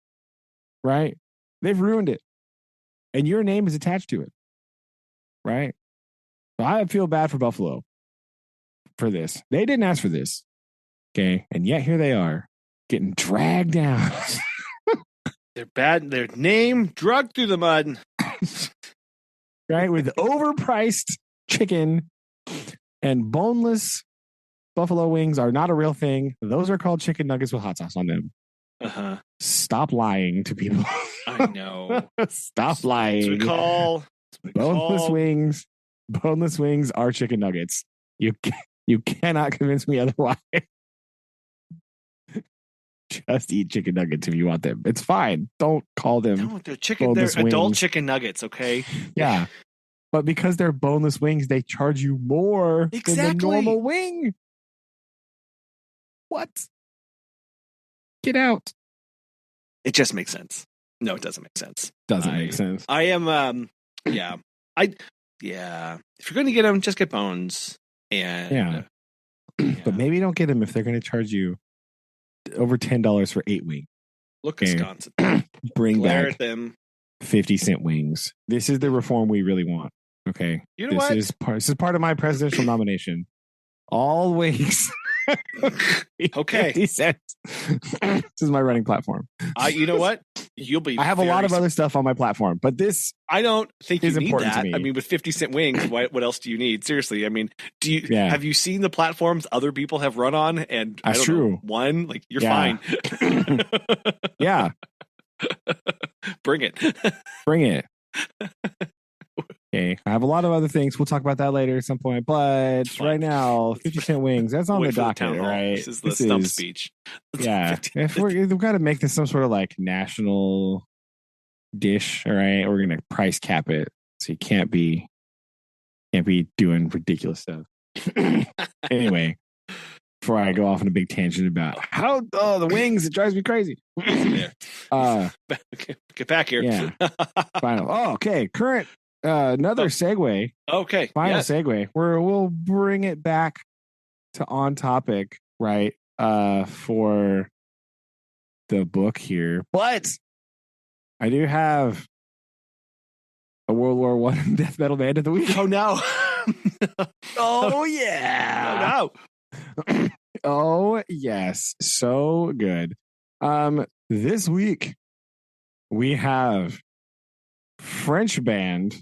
right? They've ruined it. And your name is attached to it, right? So I feel bad for Buffalo for this. They didn't ask for this, okay? And yet here they are getting dragged down. They're bad. Their name dragged through the mud. Right? With overpriced chicken and boneless buffalo wings are not a real thing. Those are called chicken nuggets with hot sauce on them. Stop lying to people. I know. Stop lying. Boneless wings. Boneless wings are chicken nuggets. You cannot convince me otherwise. Just eat chicken nuggets if you want them. It's fine. Don't call them. No, they're chicken. They're adult chicken nuggets. Okay. Yeah, but because they're boneless wings, they charge you more than the normal wing. What? Get out. It just makes sense. No, it doesn't make sense. Doesn't make sense. I am. Yeah. Yeah. If you're going to get them, just get bones. And but maybe don't get them if they're going to charge you over $10 for 8 wings. Look, Wisconsin. Bring Glare back at them. 50-cent wings. This is the reform we really want. Okay. You know what? This is part of my presidential nomination. All wings. Okay. 50 cents. This is my running platform. You know what? You'll be. I have a lot of other stuff on my platform, but this I don't think is you need important that. to me. I mean, with 50-cent wings, what else do you need? Seriously, I mean, have you seen the platforms other people have run on? And that's I don't true. know, one, like you're fine. Yeah. Bring it. Bring it. Okay, I have a lot of other things. We'll talk about that later at some point. But right now, 50-cent wings, that's on the docket, right? This is the stump speech. Yeah. We've got to make this some sort of like national dish, all right? We're going to price cap it. So you can't be doing ridiculous stuff. Anyway, before I go off on a big tangent about the wings, it drives me crazy. Get back here. Yeah. Final. Oh, okay. Current. Another segue. Okay. Final segue. We'll bring it back to on topic, right? For the book here. But I do have a World War I death metal band of the week. Oh no. Oh yeah. Oh no. Oh yes. So good. This week we have French band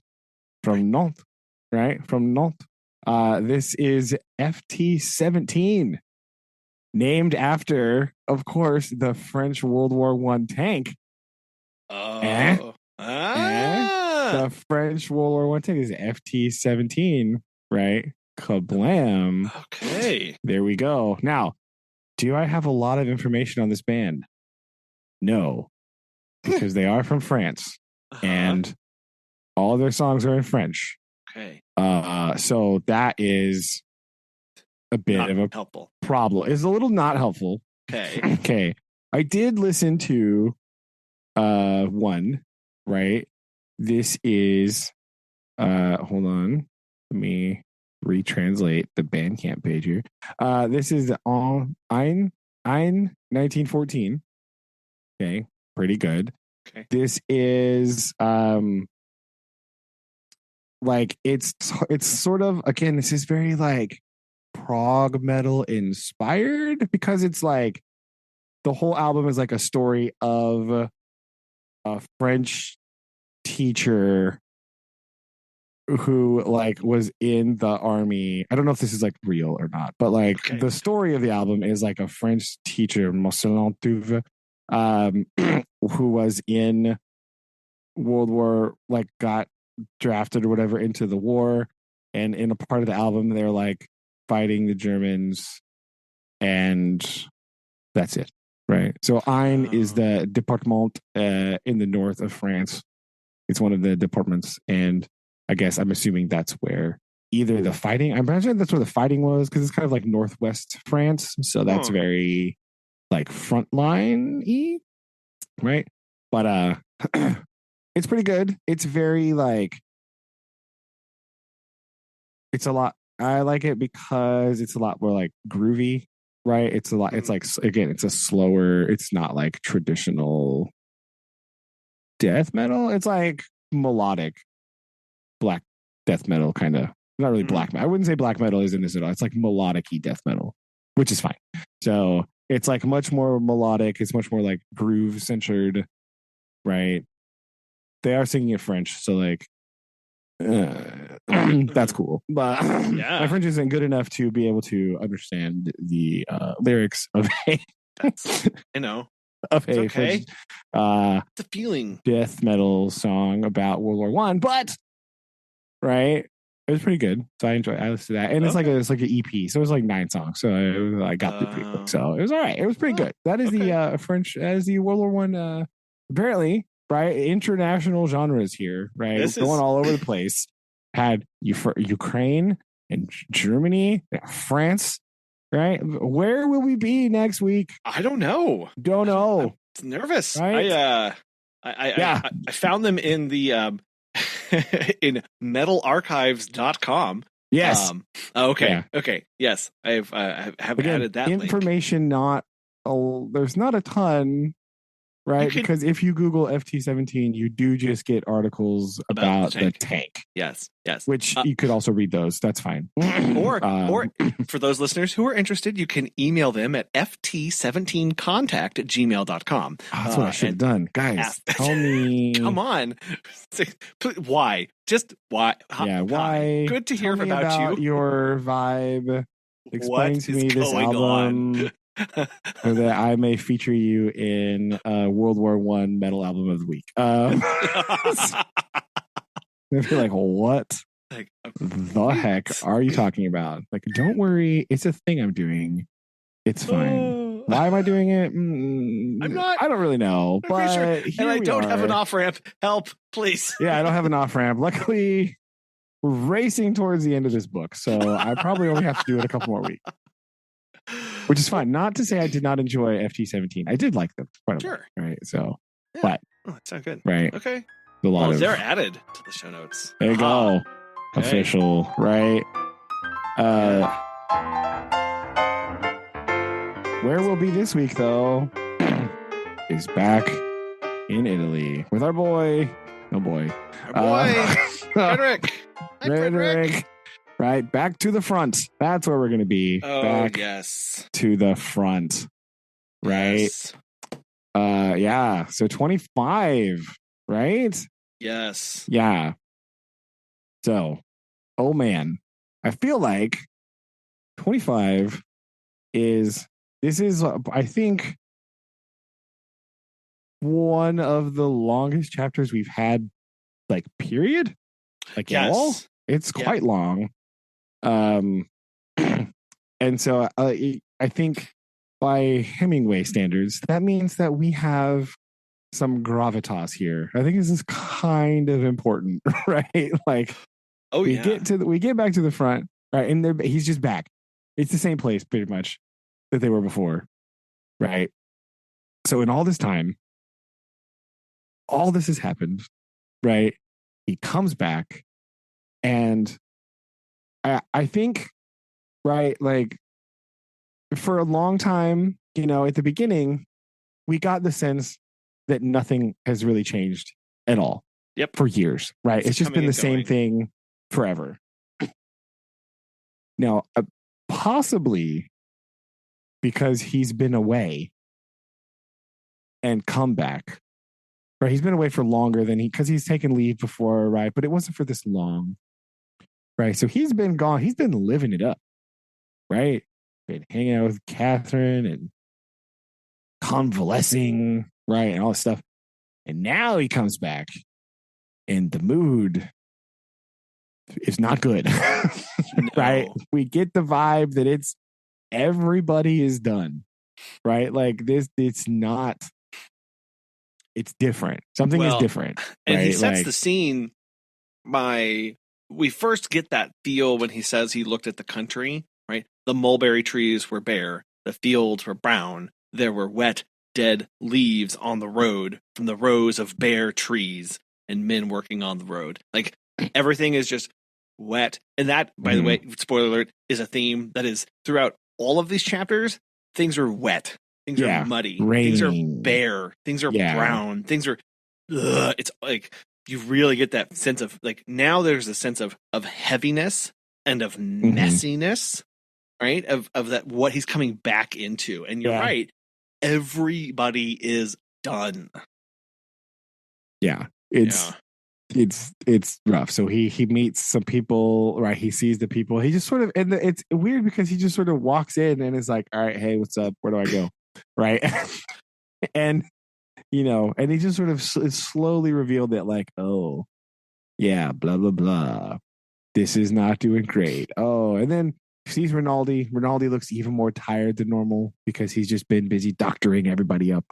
from Nantes, right? From Nantes. This is FT-17, named after, of course, the French World War I tank. Oh. The French World War I tank is FT-17, right? Kablam. Okay. There we go. Now, do I have a lot of information on this band? No, because they are from France. And all their songs are in French. Okay. So that is a bit not of a helpful problem. It's a little not helpful. Okay. Okay. I did listen to one, right? this is hold on. Let me retranslate the Bandcamp page here. This is Ein 1914. Okay, pretty good. Okay. This is like it's sort of, again, this is very like prog metal inspired, because it's like the whole album is like a story of a French teacher who like was in the army. I don't know if this is like real or not, but like the story of the album is like a French teacher, who was in World War, like got drafted or whatever into the war, and in a part of the album they're like fighting the Germans, and that's it, right? So Ain is the department in the north of France. It's one of the departments, and I guess I'm assuming that's where either the fighting, I'm imagining that's where the fighting was, because it's kind of like northwest France, so that's very like frontline-y, right? But it's pretty good. It's very like, it's a lot, I like it because it's a lot more like groovy, right? It's a lot, it's like, again, it's a slower, it's not like traditional death metal. It's like melodic black death metal, kind of. Not really black metal. I wouldn't say black metal is in this at all. It's like melodic-y death metal, which is fine. So it's like much more melodic. It's much more like groove centered, right? They are singing in French, so like that's cool. But my French isn't good enough to be able to understand the lyrics of I know. Of a French, it's a feeling death metal song about World War I, but right, it was pretty good. So I listened to that, and it's like an EP, so it was like 9 songs. So I got through pretty quick. So it was all right. It was pretty good. That is the French, as the World War I. Apparently, right, international genres here, right, going all over the place. Had Ukraine and Germany, France. Right? Where will we be next week? I don't know. I'm nervous. Right? I found them in the in metalarchives.com. Yes. Okay. Yes. I have added that information link. There's not a ton, right? Because if you Google FT17, you do just get articles about the tank. Yes. Which you could also read those. That's fine. Or for those listeners who are interested, you can email them at ft17contact@gmail.com. That's what I should have done. Guys, tell me. Come on. Why? Just why? Yeah, why? Good to hear about you. Your vibe. Explain what to me this album. So that I may feature you in World War I metal album of the week. They'd be like, what the heck are you talking about? Like, don't worry, it's a thing I'm doing. It's fine. Why am I doing it? I'm not. I don't really know. But sure. And I don't have an off ramp. Help, please. Yeah, I don't have an off ramp. Luckily, we're racing towards the end of this book, so I probably only have to do it a couple more weeks. Which is fine. Not to say I did not enjoy FT17. I did like them. Sure. Right. So, but that sounds good. Right. Okay. They're added to the show notes. There you go. Okay. Official. Right. Where we'll be this week, though, is back in Italy with our boy. Oh boy. Our boy. Frederick. Hi, Frederick. Right, back to the front. That's where we're going to be. Back to the front. Right? Yes. So 25, right? Yes. Yeah. So, oh man. I feel like 25 is, I think, one of the longest chapters we've had, like, period. Like, at all. It's quite long. And so I think by Hemingway standards, that means that we have some gravitas here. I think this is kind of important, right? Like, we get back to the front, right? And he's just back. It's the same place pretty much that they were before, right? So in all this time, all this has happened, right? he comes back, and I think, right, like for a long time, at the beginning, we got the sense that nothing has really changed at all. Yep. For years, right? It's just been the same thing forever. Now, possibly because he's been away and come back, right? He's been away for longer than because he's taken leave before, right? But it wasn't for this long, right? So he's been gone. He's been living it up, right? Been hanging out with Catherine and convalescing, right? And all this stuff. And now he comes back and the mood is not good, right? We get the vibe that it's everybody is done, right? Like this, it's different. Something is different. And right? he sets the scene by, we first get that feel when he says he looked at the country, right? The mulberry trees were bare, the fields were brown, there were wet, dead leaves on the road from the rows of bare trees and men working on the road. Like everything is just wet. And that, by the way, spoiler alert, is a theme that is throughout all of these chapters. Things are wet. Things are muddy. Raining. Things are bare. Things are brown. Things are, it's like, you really get that sense of like, now there's a sense of heaviness and of messiness, right? Of that, what he's coming back into. And you're right. Everybody is done. Yeah. It's rough. So he meets some people, right? He sees the people. He just sort of, and it's weird because he just sort of walks in and is like, all right, hey, what's up? Where do I go? Right. And, and he just sort of slowly revealed that like, oh, yeah, blah, blah, blah. This is not doing great. Oh, and then sees Rinaldi. Rinaldi looks even more tired than normal because he's just been busy doctoring everybody up.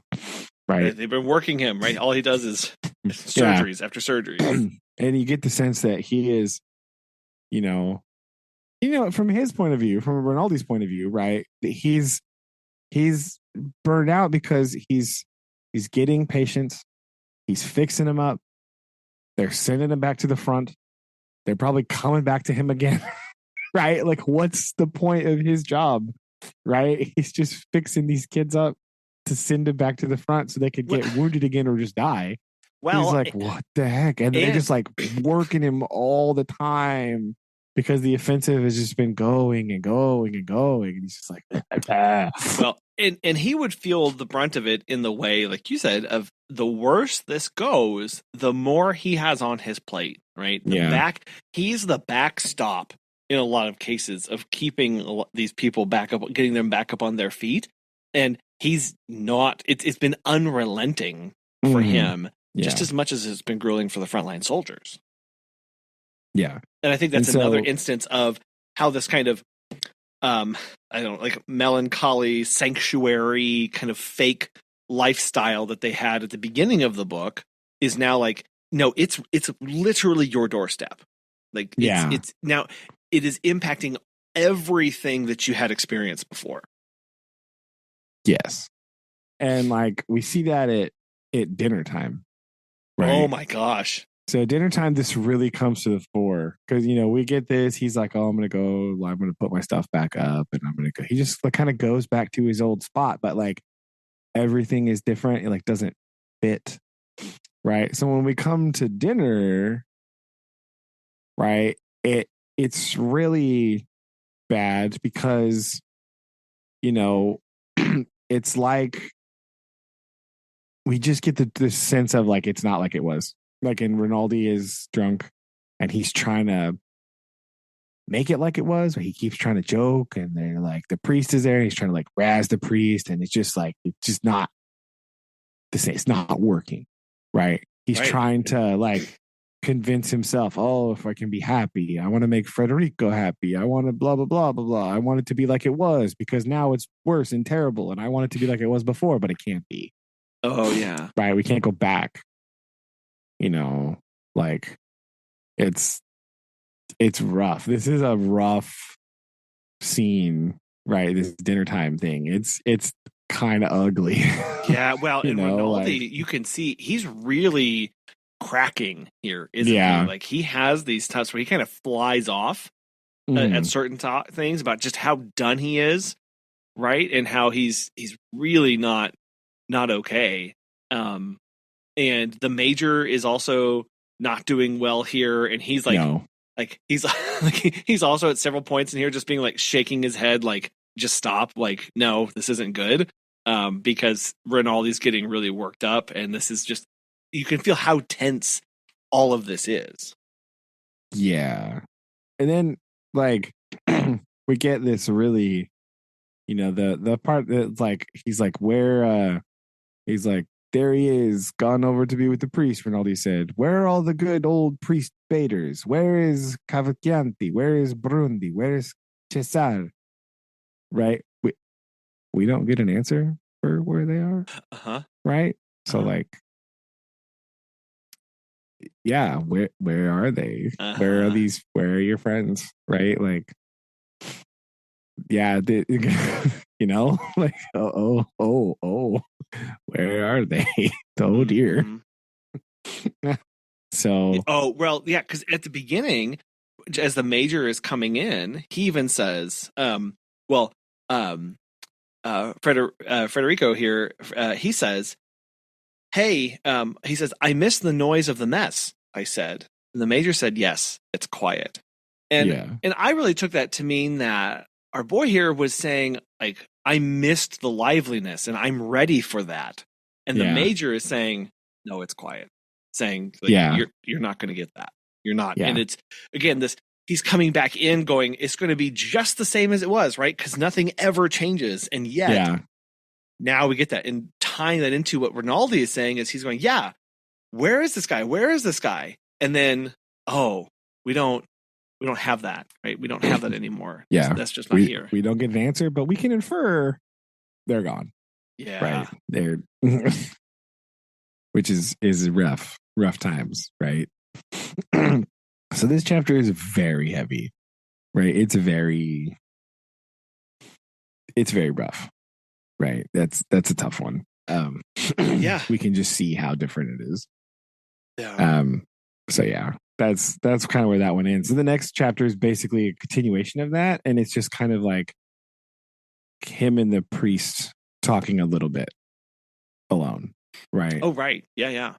Right. They've been working him, right? All he does is surgeries after surgeries. And you get the sense that he is, from his point of view, from Rinaldi's point of view, right? That he's burned out because he's getting patients. He's fixing them up. They're sending him back to the front. They're probably coming back to him again. Right? Like, what's the point of his job? Right? He's just fixing these kids up to send them back to the front so they could get wounded again or just die. Well, he's like, what the heck? And they're just like working him all the time because the offensive has just been going and going and going. And he's just like, well, and he would feel the brunt of it in the way, like you said, of the worse this goes, the more he has on his plate, right? He's the backstop in a lot of cases of keeping these people back up, getting them back up on their feet. And he's not, it's been unrelenting for him, just as much as it's been grueling for the frontline soldiers. Yeah. And I think that's another instance of how this kind of, like melancholy, sanctuary, kind of fake lifestyle that they had at the beginning of the book is now like, no, it's literally your doorstep. Like, it's now, it is impacting everything that you had experienced before. Yes. And like we see that at dinner time. Right? Oh my gosh. So dinner time, this really comes to the fore because, we get this. He's like, oh, I'm going to put my stuff back up and I'm going to go. He just like, kind of goes back to his old spot, but like everything is different. It like doesn't fit. Right. So when we come to dinner, right, it's really bad because, it's like we just get the sense of like it's not like it was. Like, and Rinaldi is drunk and he's trying to make it like it was, or he keeps trying to joke, and they're like, the priest is there and he's trying to like razz the priest, and it's just like, it's just not the same. It's not working. Right. He's trying to like convince himself, oh, if I can be happy, I want to make Federico happy. I want to blah, blah, blah, blah, blah. I want it to be like it was because now it's worse and terrible. And I want it to be like it was before, but it can't be. Oh, yeah. Right. We can't go back. Like it's rough. This is a rough scene, right? This dinner time thing. It's kind of ugly. Yeah. Well, and Rinaldi, you can see he's really cracking here, isn't he? Like he has these times where he kind of flies off at certain things about just how done he is, right? And how he's really not okay. And the Major is also not doing well here, and he's like, like he's like he's also at several points in here just being like shaking his head, like just stop, like no, this isn't good, because Rinaldi's getting really worked up, and this is just, you can feel how tense all of this is. Yeah, and then like we get this really, the part that's like he's like where he's like, there he is, gone over to be with the priest. Rinaldi said, where are all the good old priest baiters? Where is Cavacchianti? Where is Brundi? Where is Cesar? Right? We don't get an answer for where they are. Right? So like, yeah, where are they? Where are these? Where are your friends? Right? Like, yeah, like, oh, where are they? Oh dear. So, oh well, yeah, because at the beginning, as the Major is coming in, he even says, Federico here, he says, hey, he says, I miss the noise of the mess, I said. And the Major said, yes, it's quiet. And I really took that to mean that our boy here was saying, like, I missed the liveliness and I'm ready for that. And the Major is saying, no, it's quiet. Saying, like, you're not going to get that. You're not. And it's, again, this, he's coming back in going, it's going to be just the same as it was, right? Because nothing ever changes. And yet, now we get that. And tying that into what Rinaldi is saying is he's going, yeah, where is this guy? Where is this guy? And then, we don't have that, right? We don't have that anymore. That's just not here. We don't get an answer, but we can infer they're gone. Right. They're which is rough times, right? So this chapter is very heavy, right? It's very rough, right? That's a tough one. We can just see how different it is. So yeah, that's kind of where that one ends. So the next chapter is basically a continuation of that, and it's just kind of like him and the priest talking a little bit alone, right? Oh, right. Yeah.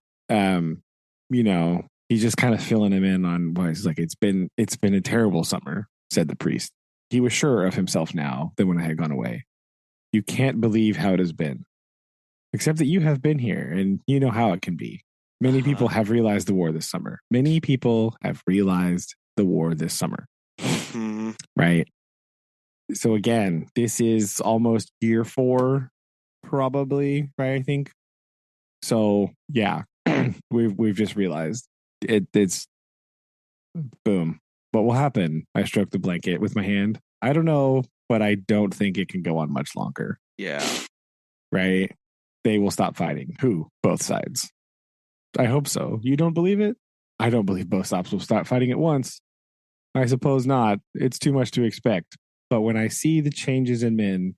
He's just kind of filling him in on why he's like, it's been a terrible summer, said the priest. He was sure of himself now than when I had gone away. You can't believe how it has been, except that you have been here and you know how it can be. Many people have realized the war this summer. Many people have realized the war this summer. Right? So again, this is almost year 4, probably, right? I think. So yeah, we've just realized it's boom. What will happen? I stroke the blanket with my hand. I don't know, but I don't think it can go on much longer. Yeah. Right? They will stop fighting. Who? Both sides. I hope so. You don't believe it? I don't believe both sides will start fighting at once. I suppose not. It's too much to expect. But when I see the changes in men,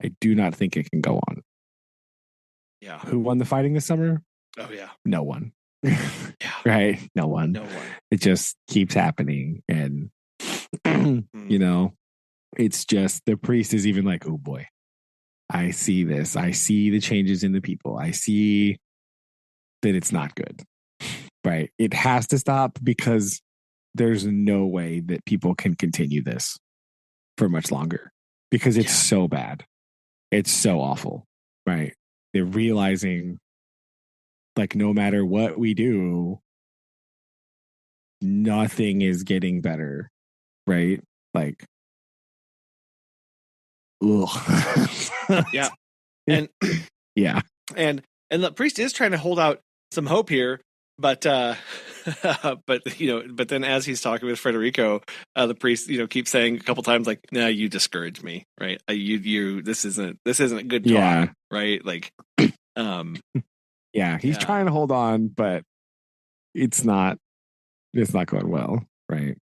I do not think it can go on. Yeah. Who won the fighting this summer? Oh, yeah. No one. Right? No one. It just keeps happening. And, it's just the priest is even like, oh boy, I see this. I see the changes in the people. I see that it's not good. Right? It has to stop because there's no way that people can continue this for much longer because it's so bad. It's so awful. Right? They're realizing, like, no matter what we do, nothing is getting better. Right? Like, ugh. Yeah. And yeah. And the priest is trying to hold out some hope here, but then as he's talking with Federico, the priest, keeps saying a couple times, like, no, you discourage me, right? This isn't a good talk, right? Like, he's trying to hold on, but it's not going well, right?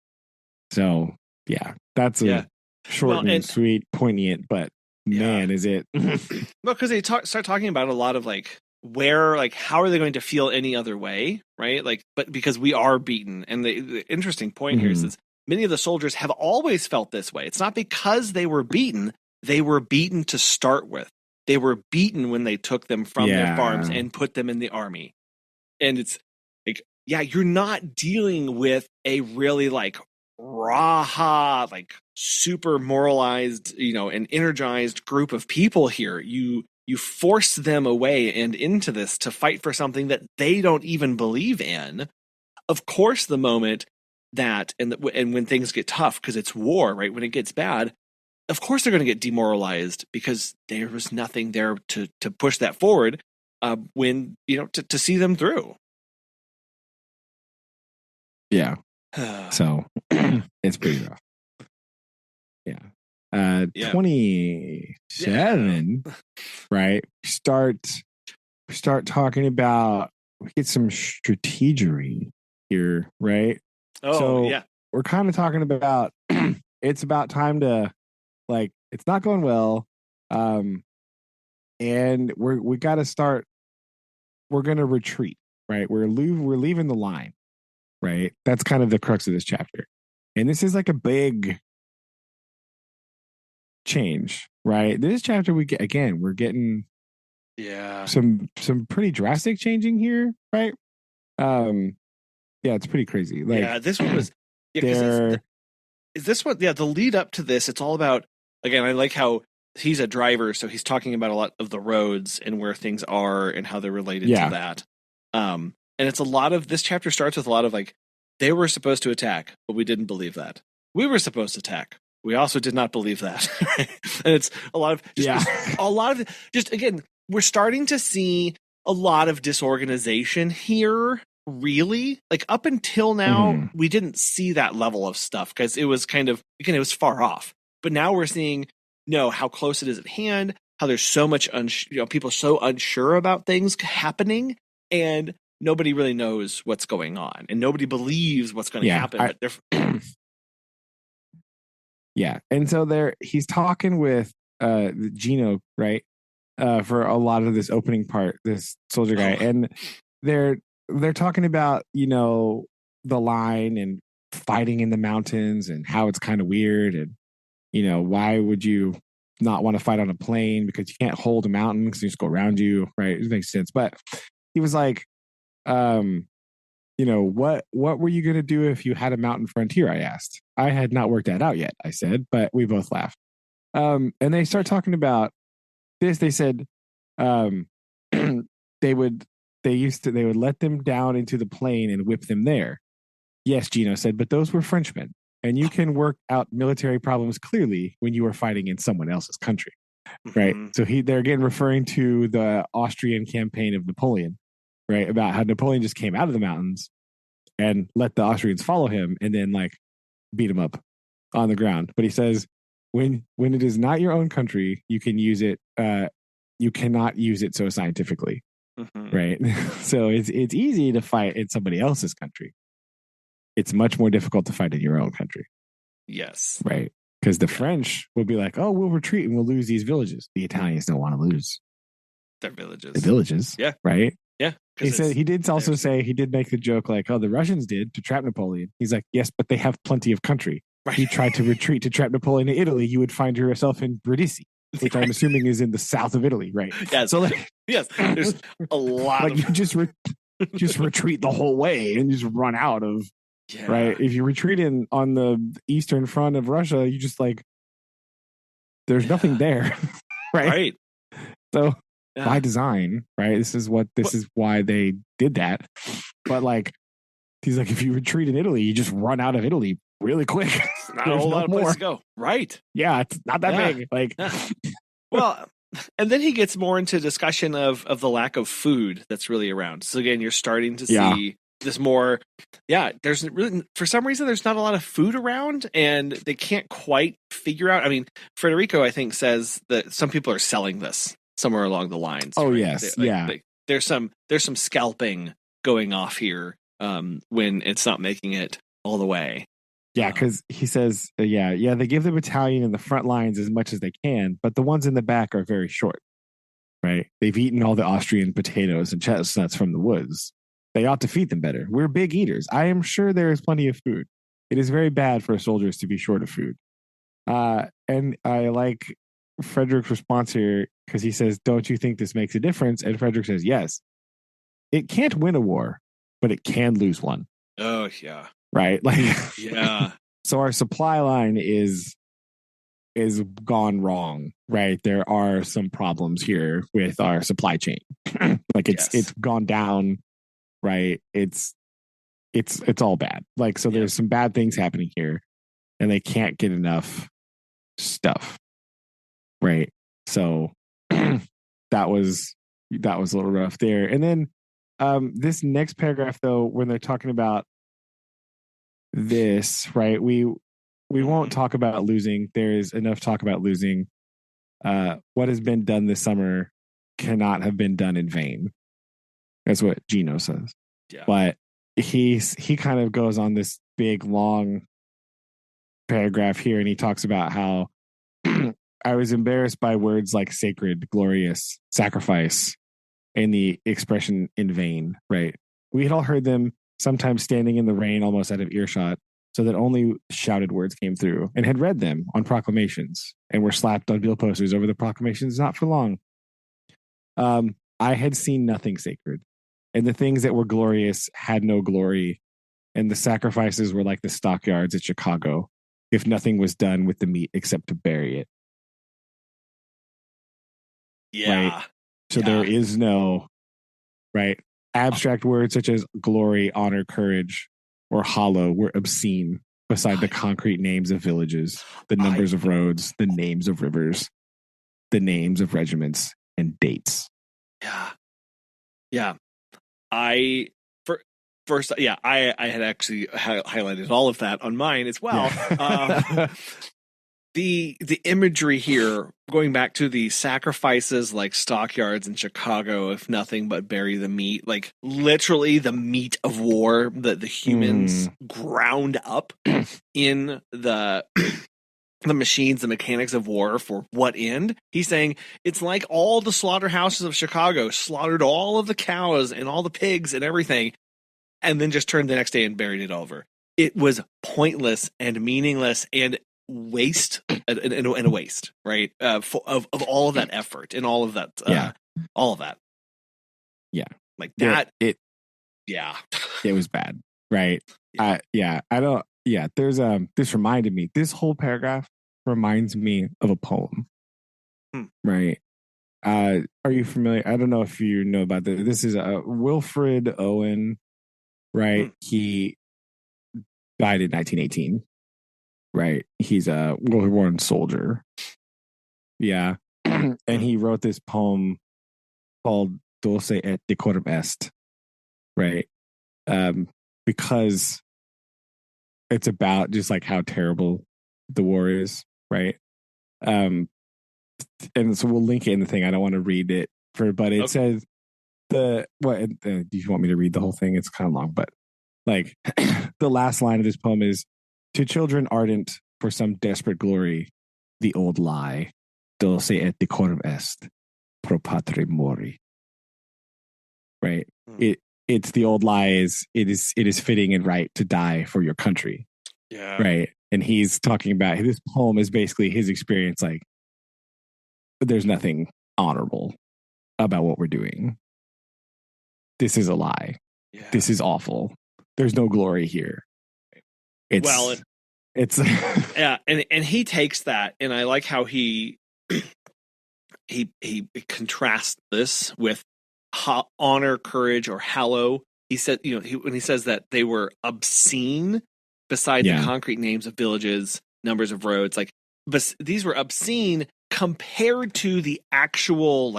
So that's a short and sweet, poignant, but man, is it? Well, because they start talking about a lot of, like, how are they going to feel any other way, right? Like, but because we are beaten. And the interesting point here is many of the soldiers have always felt this way. It's not because they were beaten to start with. They were beaten when they took them from their farms and put them in the army. And it's like, yeah, you're not dealing with a really like raha, like super moralized, and energized group of people here. You force them away and into this to fight for something that they don't even believe in. Of course, the moment that and when things get tough, because it's war, right? When it gets bad, of course they're going to get demoralized because there was nothing there to push that forward. When to see them through. Yeah. So it's pretty rough. Yeah. 27, right? Start talking about, we get some strategery here, right? Oh, so yeah. We're kind of talking about it's about time to, like, it's not going well. And we got to start, we're going to retreat, right? We're leaving the line, right? That's kind of the crux of this chapter. And this is like a big change, right? This chapter we're getting some pretty drastic changing here, right? It's pretty crazy. Like, this one was is this one, the lead up to this, it's all about, again, I like how he's a driver, so he's talking about a lot of the roads and where things are and how they're related to that. And it's a lot of, this chapter starts with a lot of like, they were supposed to attack, but we didn't believe that. We were supposed to attack. We also did not believe that. And it's a lot of again, we're starting to see a lot of disorganization here. Really, like up until now, we didn't see that level of stuff because it was kind of, again, it was far off. But now we're seeing, how close it is at hand, how there's so much, people so unsure about things happening, and nobody really knows what's going on, and nobody believes what's going to happen. And so he's talking with Gino, right? For a lot of this opening part, this soldier guy, and they're talking about, the line and fighting in the mountains and how it's kind of weird, and why would you not want to fight on a plain, because you can't hold a mountain because you just go around you, right? It makes sense. But he was like, what were you going to do if you had a mountain frontier? I asked. I had not worked that out yet, I said, but we both laughed. And they start talking about this. They said they would let them down into the plain and whip them there. Yes, Gino said, but those were Frenchmen, and you can work out military problems clearly when you are fighting in someone else's country, right? So they're again referring to the Austrian campaign of Napoleon, right? About how Napoleon just came out of the mountains and let the Austrians follow him and then like beat him up on the ground. But he says, when it is not your own country, you can use it. You cannot use it so scientifically, right? So it's easy to fight in somebody else's country. It's much more difficult to fight in your own country. Yes. Right. Because the French will be like, oh, we'll retreat and we'll lose these villages. The Italians don't want to lose their villages. The villages. Yeah. Right. Yeah. He said he did also say, he did make the joke like, oh, the Russians did to trap Napoleon. He's like, yes, but they have plenty of country. Right. If you tried to retreat to trap Napoleon in Italy, you would find yourself in Brindisi, which I'm assuming is in the south of Italy, right? Yes. So yes, there's a lot like of... you just retreat the whole way and just run out of right. If you retreat on the eastern front of Russia, you just like there's nothing there, right? So by design, right? This is why they did that. But like he's like, if you retreat in Italy, you just run out of Italy really quick. It's not a whole lot of place to go. Right. Yeah, it's not that big. Like well, and then he gets more into discussion of the lack of food that's really around. So again, you're starting to see this more, there's really, for some reason, there's not a lot of food around and they can't quite figure out. I mean, Federico, I think, says that some people are selling this somewhere along the lines. Oh, right? yes. There's some scalping going off here when it's not making it all the way. Yeah, because he says, they give the battalion in the front lines as much as they can, but the ones in the back are very short. right? They've eaten all the Austrian potatoes and chestnuts from the woods. They ought to feed them better. We're big eaters. I am sure there is plenty of food. It is very bad for soldiers to be short of food. And I like Frederick's response here because he says, "Don't you think this makes a difference?" And Frederick says, "Yes. It can't win a war, but it can lose one." Oh, yeah. Right? Like, yeah. So our supply line is gone wrong, right? There are some problems here with our supply chain. Like it's gone down, right? It's all bad. Like, so there's some bad things happening here, and they can't get enough stuff, right? So that was a little rough there. And then this next paragraph, though, when they're talking about this, right? We won't talk about losing. There is enough talk about losing. What has been done this summer cannot have been done in vain. That's what Gino says. Yeah. But he kind of goes on this big long paragraph here, and he talks about how I was embarrassed by words like sacred, glorious, sacrifice, and the expression in vain, right? We had all heard them, sometimes standing in the rain almost out of earshot, so that only shouted words came through, and had read them on proclamations and were slapped on bill posters over the proclamations not for long. I had seen nothing sacred, and the things that were glorious had no glory, and the sacrifices were like the stockyards at Chicago, if nothing was done with the meat except to bury it. Yeah. Right? So there is no, right? Abstract words such as glory, honor, courage, or hollow were obscene beside the concrete names of villages, the numbers of roads, the names of rivers, the names of regiments, and dates. Yeah. Yeah. I had actually highlighted all of that on mine as well. Yeah. The imagery here, going back to the sacrifices like stockyards in Chicago, if nothing but bury the meat, like literally the meat of war that the humans ground up in the machines, the mechanics of war for what end? He's saying it's like all the slaughterhouses of Chicago slaughtered all of the cows and all the pigs and everything, and then just turned the next day and buried it over. It was pointless and meaningless and waste and a waste, right? Of all of that effort and all of that, all of that. Yeah, like that. It was bad, right? There's this reminded me. This whole paragraph reminds me of a poem, right? Are you familiar? I don't know if you know about this. This is Wilfred Owen, right? He died in 1918. Right. He's a World War I soldier. Yeah. And he wrote this poem called Dulce et decorum est. Right. Because it's about just like how terrible the war is. Right. And so we'll link it in the thing. I don't want to read it but it says do you want me to read the whole thing? It's kind of long, but like the last line of this poem is, "To children ardent for some desperate glory, the old lie, dulce et decorum est, pro patre mori." Right? It's the old lie is it is fitting and right to die for your country. Yeah. Right. And he's talking about this poem is basically his experience, like there's nothing honorable about what we're doing. This is a lie. Yeah. This is awful. There's no glory here. It's yeah, and he takes that, and I like how he contrasts this with honor, courage, or hallow. He said, when he says that they were obscene beside the concrete names of villages, numbers of roads, like, but these were obscene compared to the actual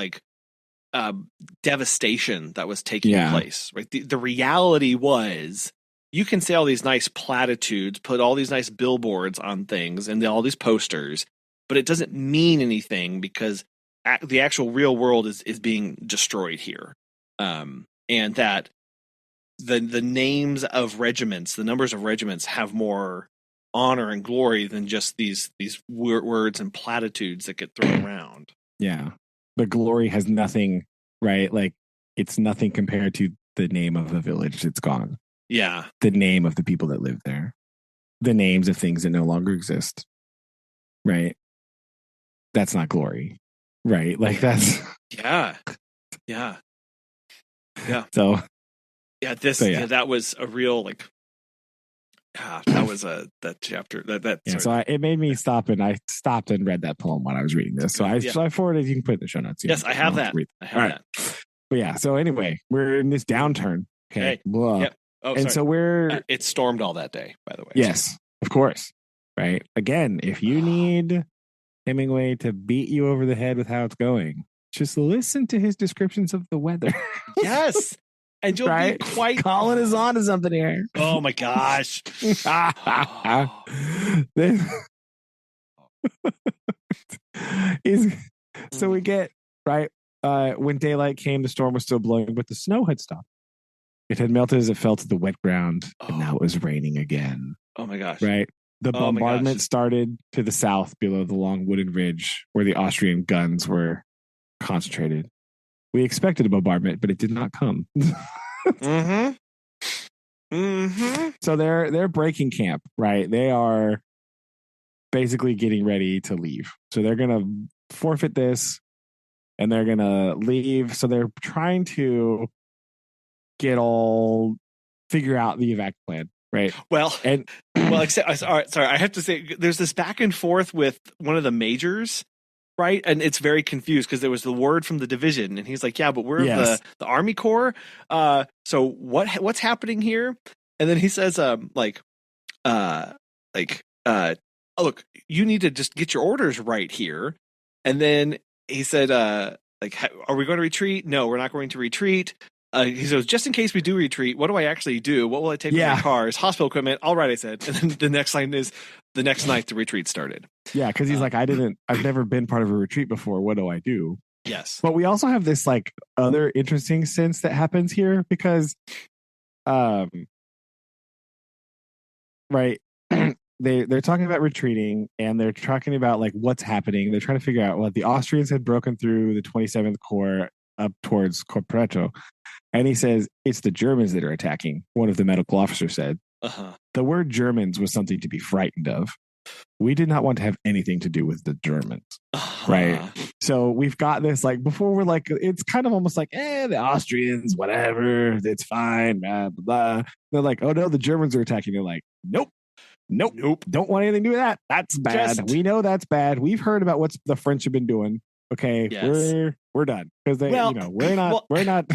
devastation that was taking place. Right, the reality was, you can say all these nice platitudes, put all these nice billboards on things and all these posters, but it doesn't mean anything because the actual real world is being destroyed here. And that the names of regiments, the numbers of regiments have more honor and glory than just these words and platitudes that get thrown around. Yeah. the glory has nothing, right? Like it's nothing compared to the name of the village that's gone. Yeah. The name of the people that live there. The names of things that no longer exist. Right? That's not glory. Right? Like that's Yeah. Yeah. Yeah. So yeah, that was a real like that was that chapter that yeah, so it made me stop, and I stopped and read that poem while I was reading this. So I forwarded. You can put it in the show notes. Yes, I have that. I have that. But yeah, so anyway, we're in this downturn. Okay. Yep. Oh, and so we're it stormed all that day, by the way. Yes, of course. Right. Again, if you need Hemingway to beat you over the head with how it's going, just listen to his descriptions of the weather. Yes. And you'll be quite. Collin is on to something here. Oh my gosh. So we get when daylight came, the storm was still blowing, but the snow had stopped. It had melted as it fell to the wet ground, and now it was raining again. Oh my gosh. Right. The bombardment started to the south below the long wooden ridge where the Austrian guns were concentrated. We expected a bombardment, but it did not come. Mm-hmm. Mm-hmm. So they're breaking camp, right? They are basically getting ready to leave. So they're going to forfeit this and they're going to leave. So they're trying to figure out the evac plan, right? Well, sorry, I have to say there's this back and forth with one of the majors. Right. And it's very confused because there was the word from the division and he's like, yeah, but we're the Army Corps. So what's happening here? And then he says, oh, look, you need to just get your orders right here. And then he said, are we going to retreat? No, we're not going to retreat. He says, just in case we do retreat, what do I actually do? What will I take with my cars? Hospital equipment. All right, I said. And then the next line is the next night the retreat started. Yeah, because he's like, I've never been part of a retreat before. What do I do? Yes. But we also have this like other interesting sense that happens here because right. They're talking about retreating and they're talking about like what's happening. They're trying to figure out what the Austrians had broken through the 27th Corps up towards Corpreto. And he says, it's the Germans that are attacking, one of the medical officers said. Uh-huh. The word Germans was something to be frightened of. We did not want to have anything to do with the Germans. Uh-huh. Right? So we've got this, like, before we're like, it's kind of almost like, the Austrians, whatever, it's fine, blah, blah, blah. They're like, oh no, the Germans are attacking. They're like, nope. Don't want anything to do with that. That's bad. We know that's bad. We've heard about what the French have been doing. Okay, yes. We're done because we're not.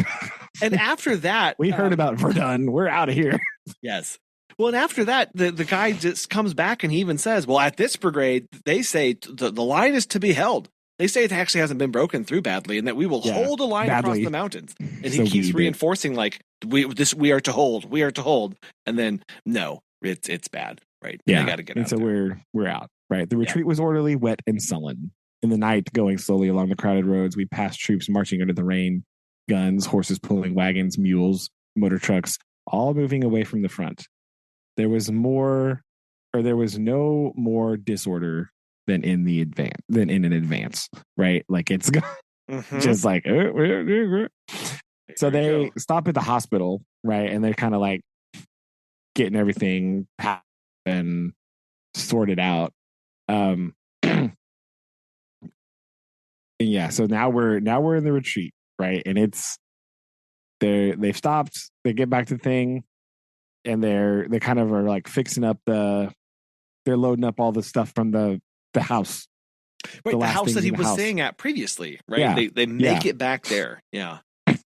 And after that, we heard about Verdun. We're out of here. Yes. Well, and after that, the guy just comes back and he even says, well, at this brigade, they say the line is to be held. They say it actually hasn't been broken through badly and that we will hold a line across the mountains. And he keeps reinforcing like we are to hold. And then no, it's bad. Right. Yeah. They got to get out. And so we're out. Right. The retreat was orderly, wet, and sullen. In the night, going slowly along the crowded roads, we passed troops marching under the rain, guns, horses pulling wagons, mules, motor trucks, all moving away from the front. There was no more disorder than in an advance, right? Like it's just like so they stop at the hospital, right? And they're kind of like getting everything packed and sorted out. Yeah, so now we're in the retreat, right? And they've stopped. They get back to the thing, and they kind of are like fixing up they're loading up all the stuff from the house, right? The house that he was staying at previously, right? Yeah. They make it back there, yeah,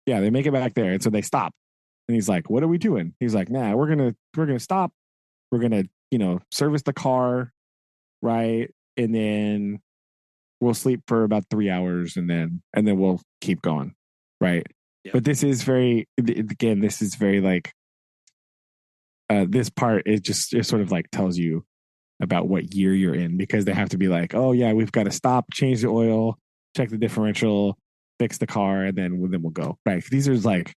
yeah. They make it back there, and so they stop. And he's like, "What are we doing?" He's like, "Nah, we're gonna stop. We're gonna service the car, right? And then." We'll sleep for about 3 hours and then we'll keep going. Right. Yeah. But this is very like, this part it sort of like tells you about what year you're in because they have to be like, oh yeah, we've got to stop, change the oil, check the differential, fix the car, and then we'll go. Right. These are like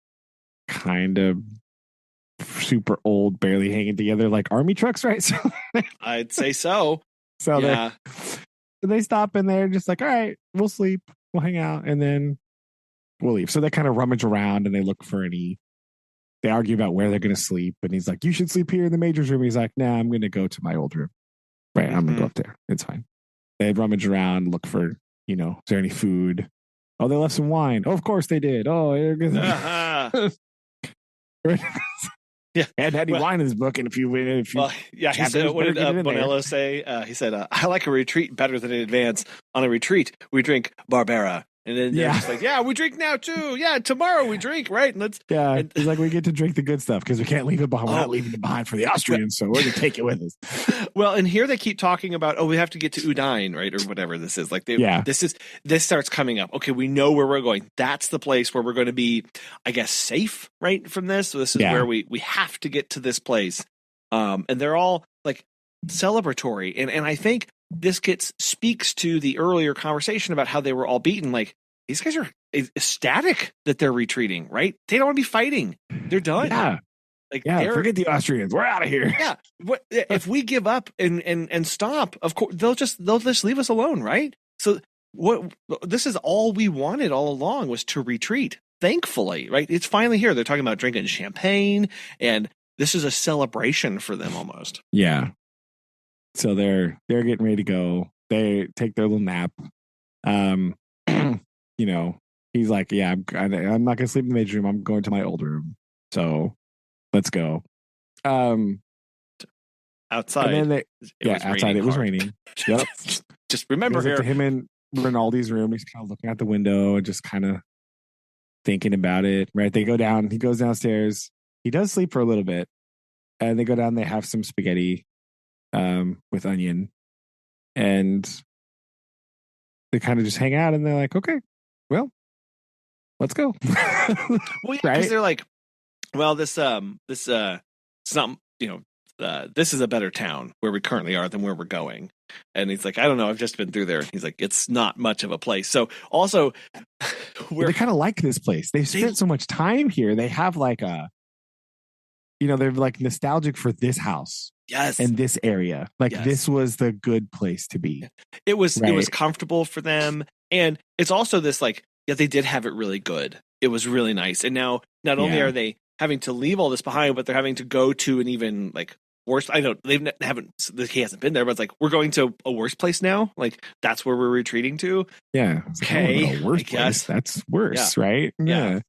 kind of super old, barely hanging together like army trucks, right? So I'd say so. So yeah. They stop and they're just like, all right, we'll sleep. we'll hang out and then we'll leave. So they kind of rummage around and they look for any. They argue about where they're going to sleep, and he's like, "You should sleep here in the major's room." He's like, "Nah, I'm going to go to my old room. Right, I'm going to go up there. It's fine." They rummage around, look for, is there any food? Oh, they left some wine. Oh, of course they did. Oh, yeah. And had any wine in his book, and if you well, yeah, he said, what did Bonello say? He said, "I like a retreat better than an advance. On a retreat, we drink Barbera." And then they're just like, "Yeah, we drink now too. Yeah, tomorrow we drink, right?" And it's like we get to drink the good stuff because we can't leave it behind. We're not leaving it behind for the Austrians, so we're gonna take it with us. Well, and here they keep talking about, we have to get to Udine, right, or whatever this is. Like, this starts coming up. Okay, we know where we're going. That's the place where we're going to be, I guess, safe, right, from this. So this is where we have to get to this place. And they're all like celebratory, and I think this speaks to the earlier conversation about how they were all beaten. Like, these guys are ecstatic that they're retreating, right? They don't want to be fighting. They're done. Yeah. Like, forget the Austrians. We're out of here. Yeah. If we give up and stop, of course they'll just leave us alone, right? So this is all we wanted all along, was to retreat. Thankfully, right? It's finally here. They're talking about drinking champagne, and this is a celebration for them almost. Yeah. So they're getting ready to go. They take their little nap. He's like, "Yeah, I'm not gonna sleep in the major room. I'm going to my old room. So let's go." Outside, and then outside it was raining. Yep. Just remember here, to him in Rinaldi's room. He's kind of looking out the window and just kind of thinking about it. Right? They go down. He goes downstairs. He does sleep for a little bit, and they go down. They have some spaghetti, with onion, and they kind of just hang out. And they're like, "Okay, well, let's go." Well, yeah, because they're like, "Well, it's not, this is a better town where we currently are than where we're going." And he's like, "I don't know, I've just been through there." He's like, "It's not much of a place." So also, they kind of like this place. They've spent so much time here. They have like they're like nostalgic for this house. Yes. And this area. Like, this was the good place to be. It was comfortable for them. And it's also this, like, they did have it really good. It was really nice. And now not only are they having to leave all this behind, but they're having to go to an even like worse. I know he hasn't been there, but it's like, we're going to a worse place now. Like, that's where we're retreating to. Yeah. Okay. A worse place. That's worse, right? Yeah.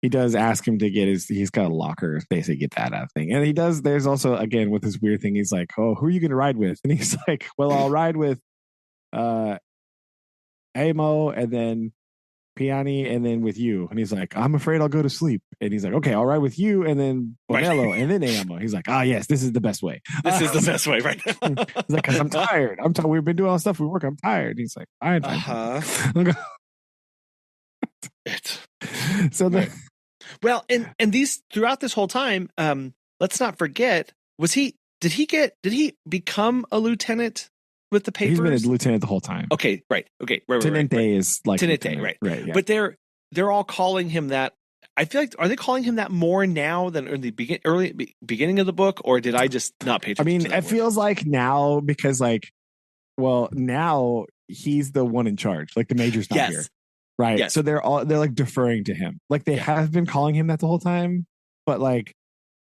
He does ask him to get he's got a locker, basically get that out of thing. And he does, there's also, again, with this weird thing, he's like, "Oh, who are you going to ride with?" And he's like, "Well, I'll ride with Amo, and then Piani, and then with you." And he's like, "I'm afraid I'll go to sleep." And he's like, "Okay, I'll ride with you, and then Bonello, and then Amo." He's like, "Yes, this is the best way. This is the best way, right?" He's like, "Because I'm tired. We've been doing all the stuff we work. I'm tired." And he's like, "Fine." So well, and these throughout this whole time, let's not forget, did he become a lieutenant with the papers? He's been a lieutenant the whole time. Okay, right. Tenente is like Tenente, right. Yeah. But they're all calling him that. I feel like, are they calling him that more now than in the beginning of the book, or did I just not pay attention? I mean, it feels like now, because now he's the one in charge. Like, the major's not here. Right. Yes. So they're like deferring to him. Like, they have been calling him that the whole time, but like,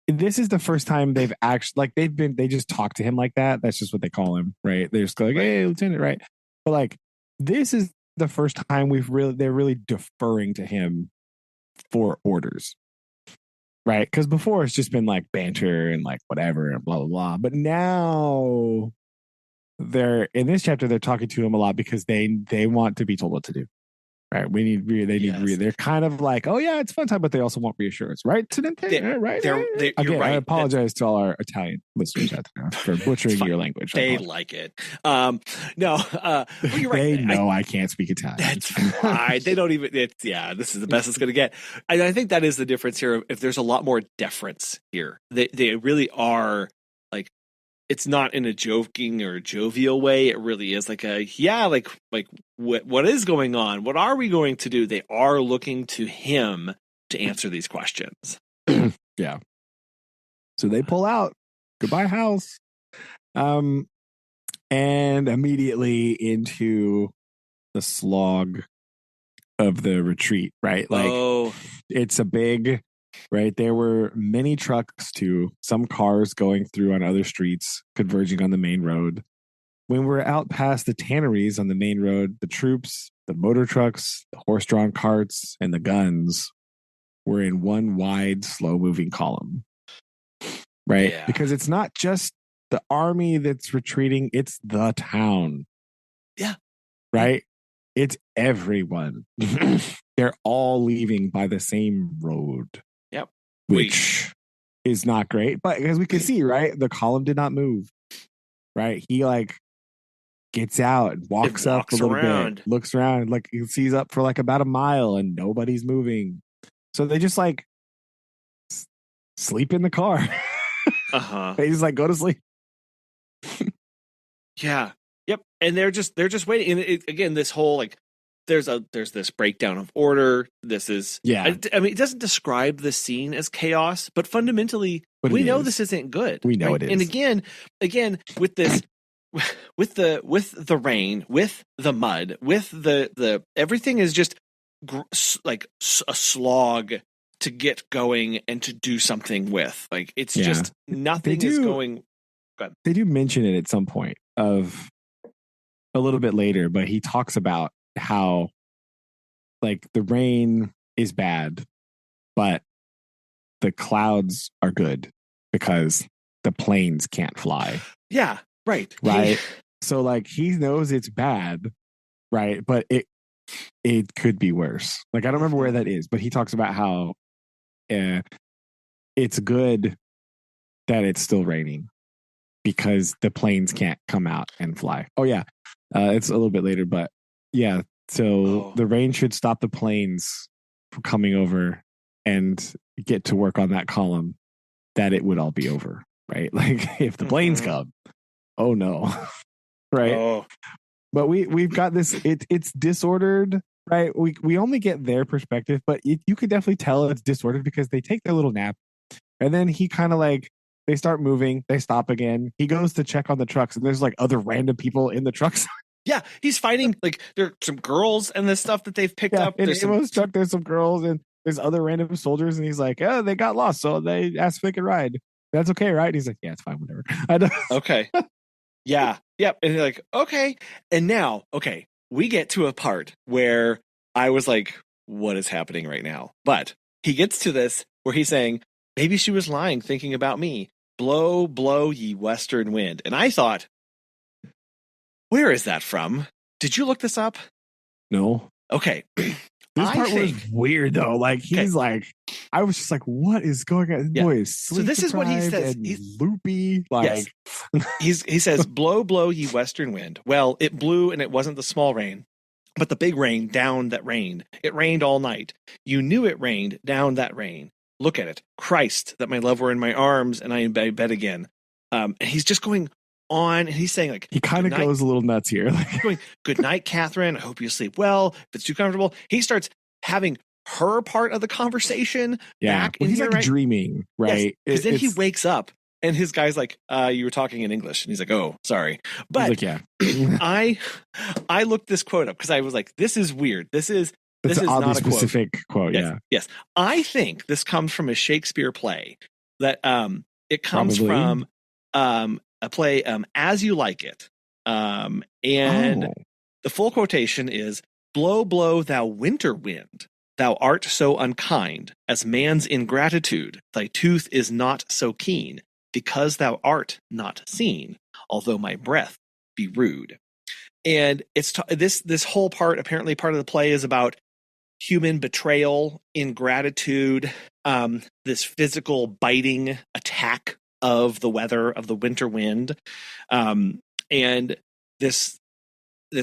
this is the first time they've actually, like, they just talk to him like that. That's just what they call him. Right. They just go like, "Hey, Lieutenant." Right. But like, this is the first time they're really deferring to him for orders. Right. Because before it's just been like banter and like whatever and blah, blah, blah. But now in this chapter, they're talking to him a lot because they want to be told what to do. Right, they're kind of like, "Oh yeah, it's fun time," but they also want reassurance, right? Right. You're right. I apologize to all our Italian listeners out there for butchering your language. They like it. No, well, you're right. They know I can't speak Italian. That's fine. They don't even. This is the best it's going to get. I think that is the difference here. If there's a lot more deference here, they really are like. It's not in a joking or jovial way. It really is like what is going on? What are we going to do? They are looking to him to answer these questions. Yeah. So they pull out. Goodbye, house. And immediately into the slog of the retreat, right? Like it's a big, right? There were many trucks too, some cars going through on other streets, converging on the main road. When we're out past the tanneries on the main road, the troops, the motor trucks, the horse-drawn carts, and the guns were in one wide, slow-moving column, right? Yeah. Because it's not just the army that's retreating, it's the town. Yeah. Right? It's everyone. They're all leaving by the same road. Yep. Which is not great. But as we can see, right? The column did not move. Right? He like gets out, walks up a little bit, looks around, like he sees up for like about a mile and nobody's moving. So they just like sleep in the car. They just like go to sleep. Yeah. Yep. And they're just waiting. And again, this whole like there's this breakdown of order. This is I mean, it doesn't describe the scene as chaos, but fundamentally we know this isn't good. We know it is. And again with this with the rain, with the mud, with the everything is just like a slog to get going and to do something with. Like it's just nothing is going. They do mention it at some point of a little bit later, but he talks about how like the rain is bad, but the clouds are good because the planes can't fly. Yeah. Right. So like he knows it's bad, right? But it could be worse. Like I don't remember where that is, but he talks about how it's good that it's still raining because the planes can't come out and fly. Oh yeah, it's a little bit later, but yeah. So the rain should stop the planes from coming over and get to work on that column. That it would all be over, right? Like if the planes come. Oh no. Right. But we've got this, it's disordered, right? We only get their perspective, but you could definitely tell it's disordered because they take their little nap and then he kind of like, they start moving, they stop again. He goes to check on the trucks and there's like other random people in the trucks. Yeah, he's fighting, like there are some girls and the stuff that they've picked up. In Amo's truck, there's some girls and there's other random soldiers and he's like, oh, they got lost, so they asked if they could ride. That's okay, right? And he's like, yeah, it's fine, whatever. Okay. Yeah. Yep. And they're like, okay. And now, okay, we get to a part where I was like, what is happening right now? But he gets to this where he's saying, maybe she was lying, thinking about me. Blow, blow, ye western wind. And I thought, where is that from? Did you look this up? No. Okay. This part was weird though. Like he's like, I was just like, what is going on? Yeah. Boy, is sleep so this is what he says. He's loopy. Like he says, blow, blow, ye western wind. Well, it blew and it wasn't the small rain, but the big rain down that rained. It rained all night. You knew it rained down that rain. Look at it. Christ, that my love were in my arms and I am in bed again. And he's just going on and he's saying like, he kind of goes a little nuts here. Like going, good night, Catherine. I hope you sleep well. If it's too comfortable, he starts having her part of the conversation back in he's here, like dreaming, right? Because then he wakes up and his guy's like, you were talking in English. And he's like, oh, sorry. But like, yeah. I looked this quote up because I was like, this is weird. This is an not a specific quote. Yes. I think this comes from a Shakespeare play that it comes from a play, As You Like It. And the full quotation is, blow, blow, thou winter wind. Thou art so unkind, as man's ingratitude. Thy tooth is not so keen, because thou art not seen, although my breath be rude. And it's this whole part, apparently part of the play, is about human betrayal, ingratitude, this physical biting attack of the weather, of the winter wind, and this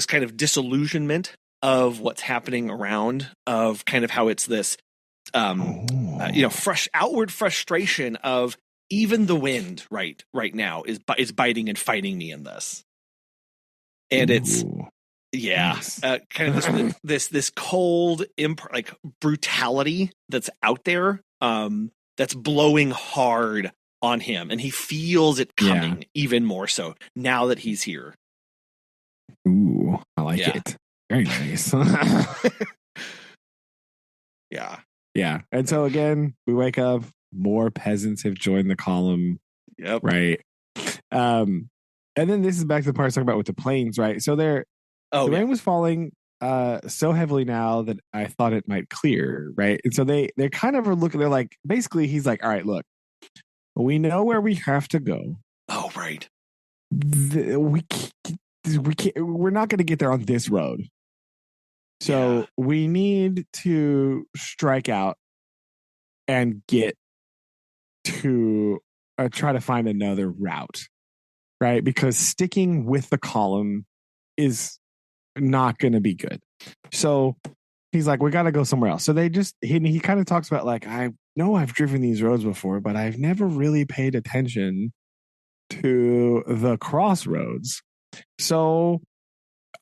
kind of disillusionment of what's happening around, of kind of how it's this, outward frustration of even the wind right now is biting and fighting me in this, and it's kind of this cold like brutality that's out there, that's blowing hard on him, and he feels it coming even more so now that he's here. Ooh, I like it. Very nice. Yeah. Yeah. And so again, we wake up, more peasants have joined the column. Yep. Right. And then this is back to the part I was talking about with the planes, right? So the rain was falling so heavily now that I thought it might clear, right? And so they kind of are looking, they're like, basically he's like, all right, look, we know where we have to go. Oh, right. We're not going to get there on this road. So we need to strike out and get to try to find another route, right? Because sticking with the column is not going to be good. So he's like, we got to go somewhere else. So he kind of talks about like, I know I've driven these roads before, but I've never really paid attention to the crossroads. So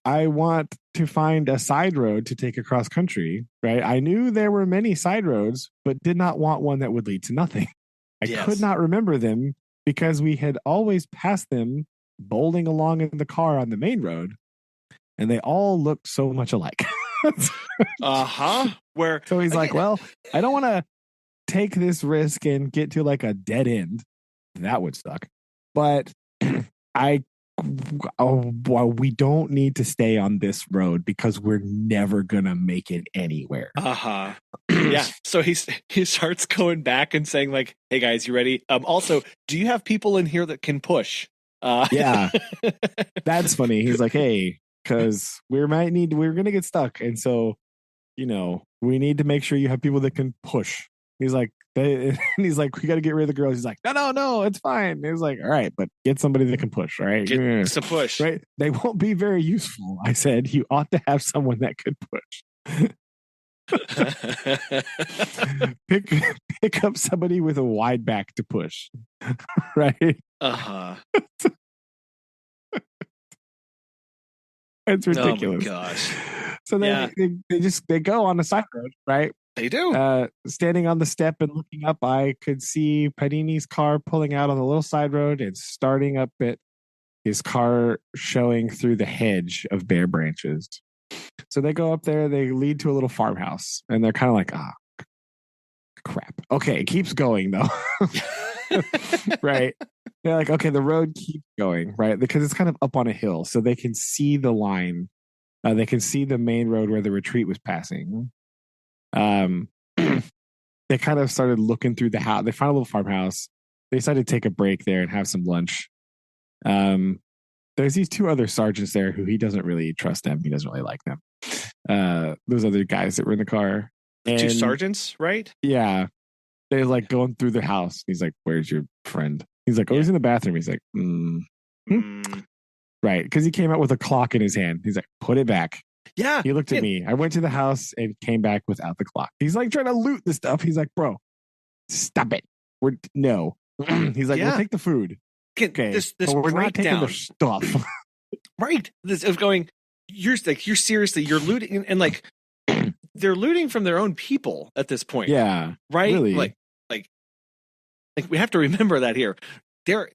I want to find a side road to take across country, right? I knew there were many side roads, but did not want one that would lead to nothing. I could not remember them because we had always passed them bowling along in the car on the main road, and they all looked so much alike. So he's like, well, I don't want to take this risk and get to like a dead end. That would suck. But we don't need to stay on this road because we're never gonna make it anywhere. Yeah. So he starts going back and saying like, hey guys, you ready? Also, do you have people in here that can push? Yeah. That's funny. He's like, hey, because we're gonna get stuck. And so, we need to make sure you have people that can push. He's like, we got to get rid of the girls. He's like, no, it's fine. He's like, all right, but get somebody that can push, all right? Get some push. Right? They won't be very useful. I said, you ought to have someone that could push. pick up somebody with a wide back to push. Right? It's ridiculous. Oh my gosh. So they go on the side road, right? They do. Standing on the step and looking up, I could see Panini's car pulling out on the little side road and starting up at his car showing through the hedge of bare branches. So they go up there, they lead to a little farmhouse, and they're kind of like, crap. Okay, it keeps going though. Right. They're like, okay, the road keeps going, right? Because it's kind of up on a hill, so they can see the line. They can see the main road where the retreat was passing. They kind of started looking through the house. They found a little farmhouse. They decided to take a break there and have some lunch. There's these two other sergeants there who he doesn't really trust them. He doesn't really like them. Those other guys that were in the car. Two sergeants, right? Yeah. They're like going through the house. He's like, where's your friend? He's like, he's in the bathroom. He's like, Right. Because he came out with a clock in his hand. He's like, put it back. Yeah. He looked at me. I went to the house and came back without the clock. He's like trying to loot the stuff. He's like, bro, stop it. No. He's like, we'll take the food. Okay. This we're not taking the stuff. Right. This is going, you're seriously, you're looting and like, they're looting from their own people at this point. Yeah. Right. Really. Like we have to remember that here. They're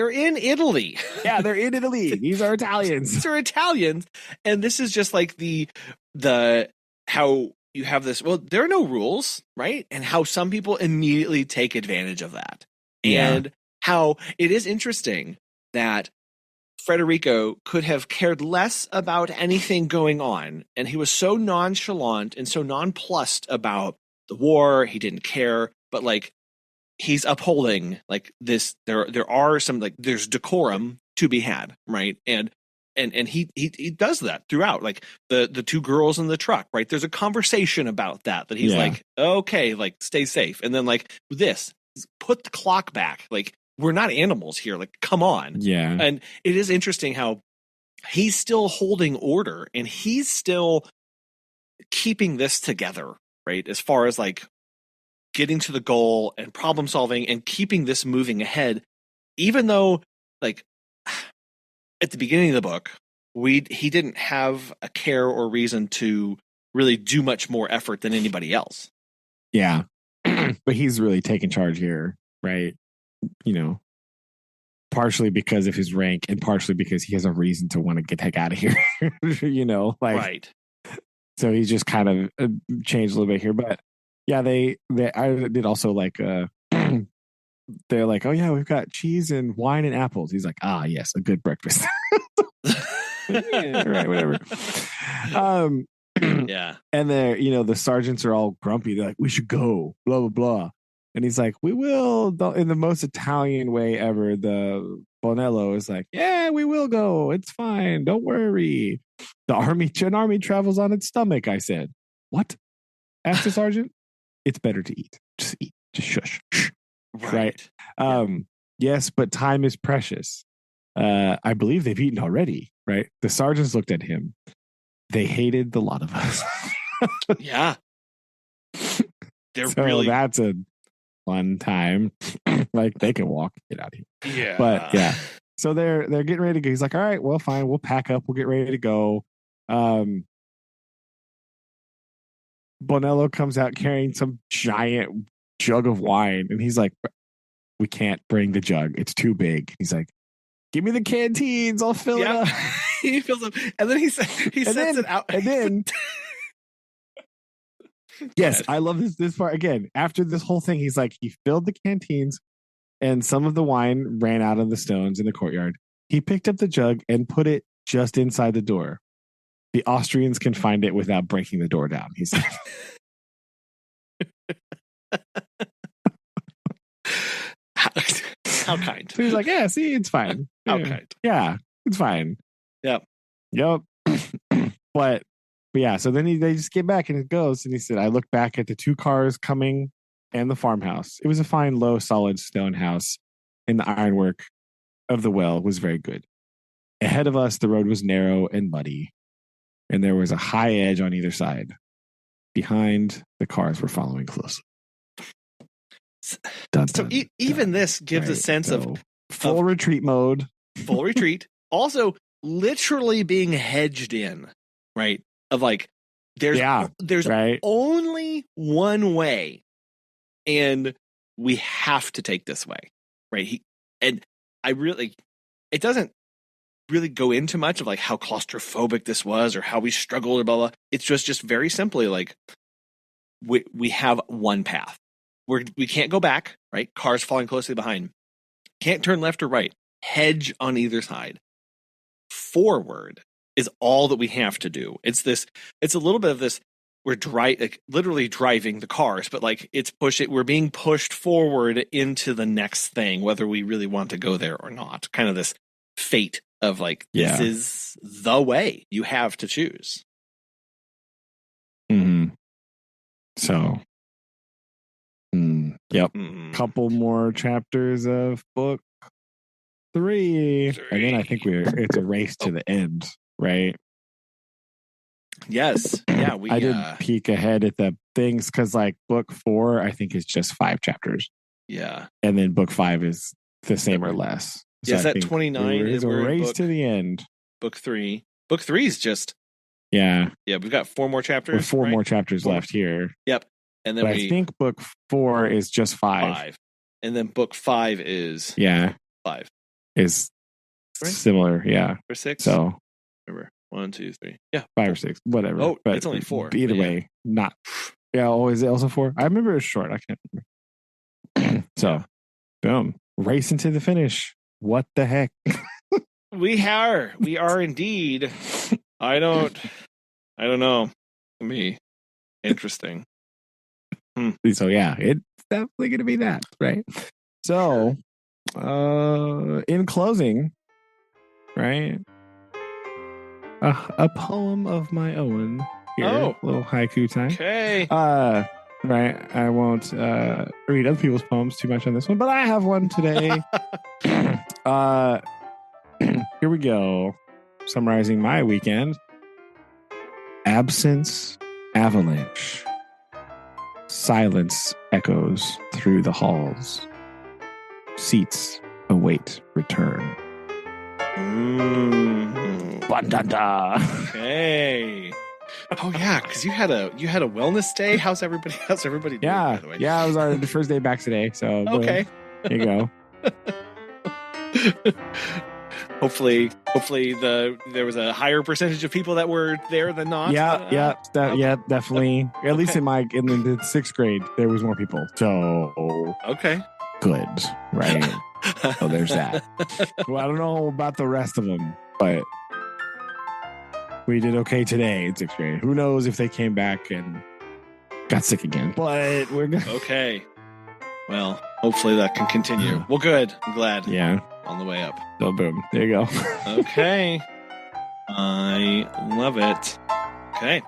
in Italy. Yeah, they're in Italy. These are Italians. These are Italians. And this is just like the how you have this, well, there are no rules, right? And how some people immediately take advantage of that. Yeah. And how it is interesting that Federico could have cared less about anything going on. And he was so nonchalant and so nonplussed about the war. He didn't care. But like, he's upholding like this. There are some like there's decorum to be had, right? And he does that throughout. Like the two girls in the truck, right? There's a conversation about that he's like, okay, like stay safe. And then like this, put the clock back. Like we're not animals here. Like come on. Yeah. And it is interesting how he's still holding order and he's still keeping this together, right? As far as like getting to the goal and problem solving and keeping this moving ahead, even though like at the beginning of the book, he didn't have a care or reason to really do much more effort than anybody else. Yeah. But he's really taking charge here, right? partially because of his rank and partially because he has a reason to want to get the heck out of here. Right. So he's just kind of changed a little bit here. But yeah, I did also like, they're like, oh yeah, we've got cheese and wine and apples. He's like, ah, yes, a good breakfast. Yeah, right, whatever. Yeah. And they're, the sergeants are all grumpy. They're like, we should go, blah, blah, blah. And he's like, we will, in the most Italian way ever. The Bonello is like, yeah, we will go. It's fine. Don't worry. An army travels on its stomach, I said. What? Asked the sergeant. It's better to eat. Just eat. Just shush. Right. Yes, but time is precious. I believe they've eaten already, right? The sergeants looked at him. They hated the lot of us. Yeah. That's a fun time. Like they can walk, get out of here. Yeah. But yeah. So they're getting ready to go. He's like, all right, well, fine, we'll pack up, we'll get ready to go. Bonello comes out carrying some giant jug of wine, and he's like, we can't bring the jug. It's too big. He's like, give me the canteens. I'll fill it up. He fills up. And then he sets it out. And then, yes, I love this part. Again, after this whole thing, he's like, he filled the canteens and some of the wine ran out of the stones in the courtyard. He picked up the jug and put it just inside the door. The Austrians can find it without breaking the door down, he said. How kind. So he's like, yeah, see, it's fine. How kind. Yeah, it's fine. Yep. But yeah, so then they just get back and it goes. And he said, I looked back at the two cars coming and the farmhouse. It was a fine, low, solid stone house, and the ironwork of the well was very good. Ahead of us, the road was narrow and muddy, and there was a high edge on either side. Behind, the cars were following closely. Even this gives a sense of full retreat mode. Full retreat. Also, literally being hedged in, right? Of like, there's only one way, and we have to take this way, right? It doesn't really go into much of like how claustrophobic this was or how we struggled or blah blah. It's just very simply like we have one path. We can't go back, right? Cars falling closely behind. Can't turn left or right. Hedge on either side. Forward is all that we have to do. It's a little bit of this. We're literally driving the cars, but like we're being pushed forward into the next thing, whether we really want to go there or not. Kind of this fate of like, this is the way you have to choose. Mm-hmm. So, yep. Mm-hmm. Couple more chapters of book 3. And then I think it's a race to the end, right? Yes. Yeah. I did peek ahead at the things because like book 4, I think is just 5 chapters. Yeah. And then book 5 is the same or less. So yes, that 29 is a race to the end. Book 3. Book 3 is just. Yeah. Yeah. We've got 4 more chapters. With 4 more chapters left here. Yep. And then I think book 4 is just 5. And then book 5 is 5. Is similar, yeah. Or 6. So remember 1, 2, 3. Yeah, 5 or 6, whatever. Oh, but it's only 4. Either way, not. Yeah. Oh, is it also 4? I remember it was short. I can't remember. So, boom, racing to the finish. What the heck? We are indeed. I don't know. To me, interesting. So yeah, it's definitely going to be that, right? So, in closing, right, a poem of my own here. Oh, little haiku time. Okay. Right. I won't read other people's poems too much on this one, but I have one today. Here we go. Summarizing my weekend. Absence, avalanche. Silence echoes through the halls. Seats await return. Ba-da-da. Okay. Oh yeah, because you had a wellness day. How's everybody doing? Yeah, by the way? Yeah. It was our first day back today. So okay, there you go. Hopefully there was a higher percentage of people that were there than not. Yeah, definitely. At least in the 6th grade, there was more people. So okay, good, right? So there's that. Well, I don't know about the rest of them, but we did okay today in 6th grade. Who knows if they came back and got sick again? But we're good. Okay. Well, hopefully that can continue. Well, good. I'm glad. Yeah. On the way up. So boom. There you go. Okay. I love it. Okay.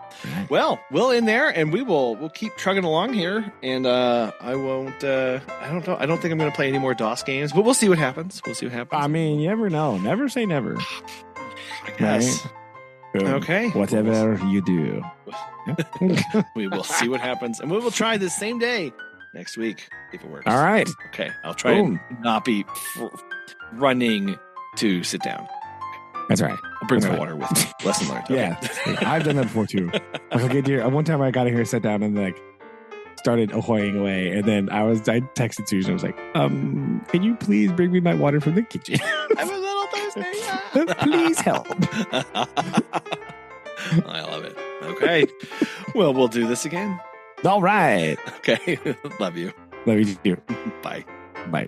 Well, we'll in there and we'll keep trugging along here. And I won't I don't know. I don't think I'm gonna play any more DOS games, but we'll see what happens. I mean, you never know. Never say never. I guess. Right? Okay. Whatever you do. We will see what happens. And we will try this same day next week if it works. All right. Okay. I'll try and not be running to sit down. That's right. I'll bring my water with me. Lesson learned. Okay. Yeah. I've done that before too. One time I got in here, sat down, and started ahoying away. And then I texted Susan. I was like, can you please bring me my water from the kitchen? I'm a little thirsty. Please help. I love it. Okay. Well, we'll do this again. All right. Okay. Love you. Love you too. Bye. Bye.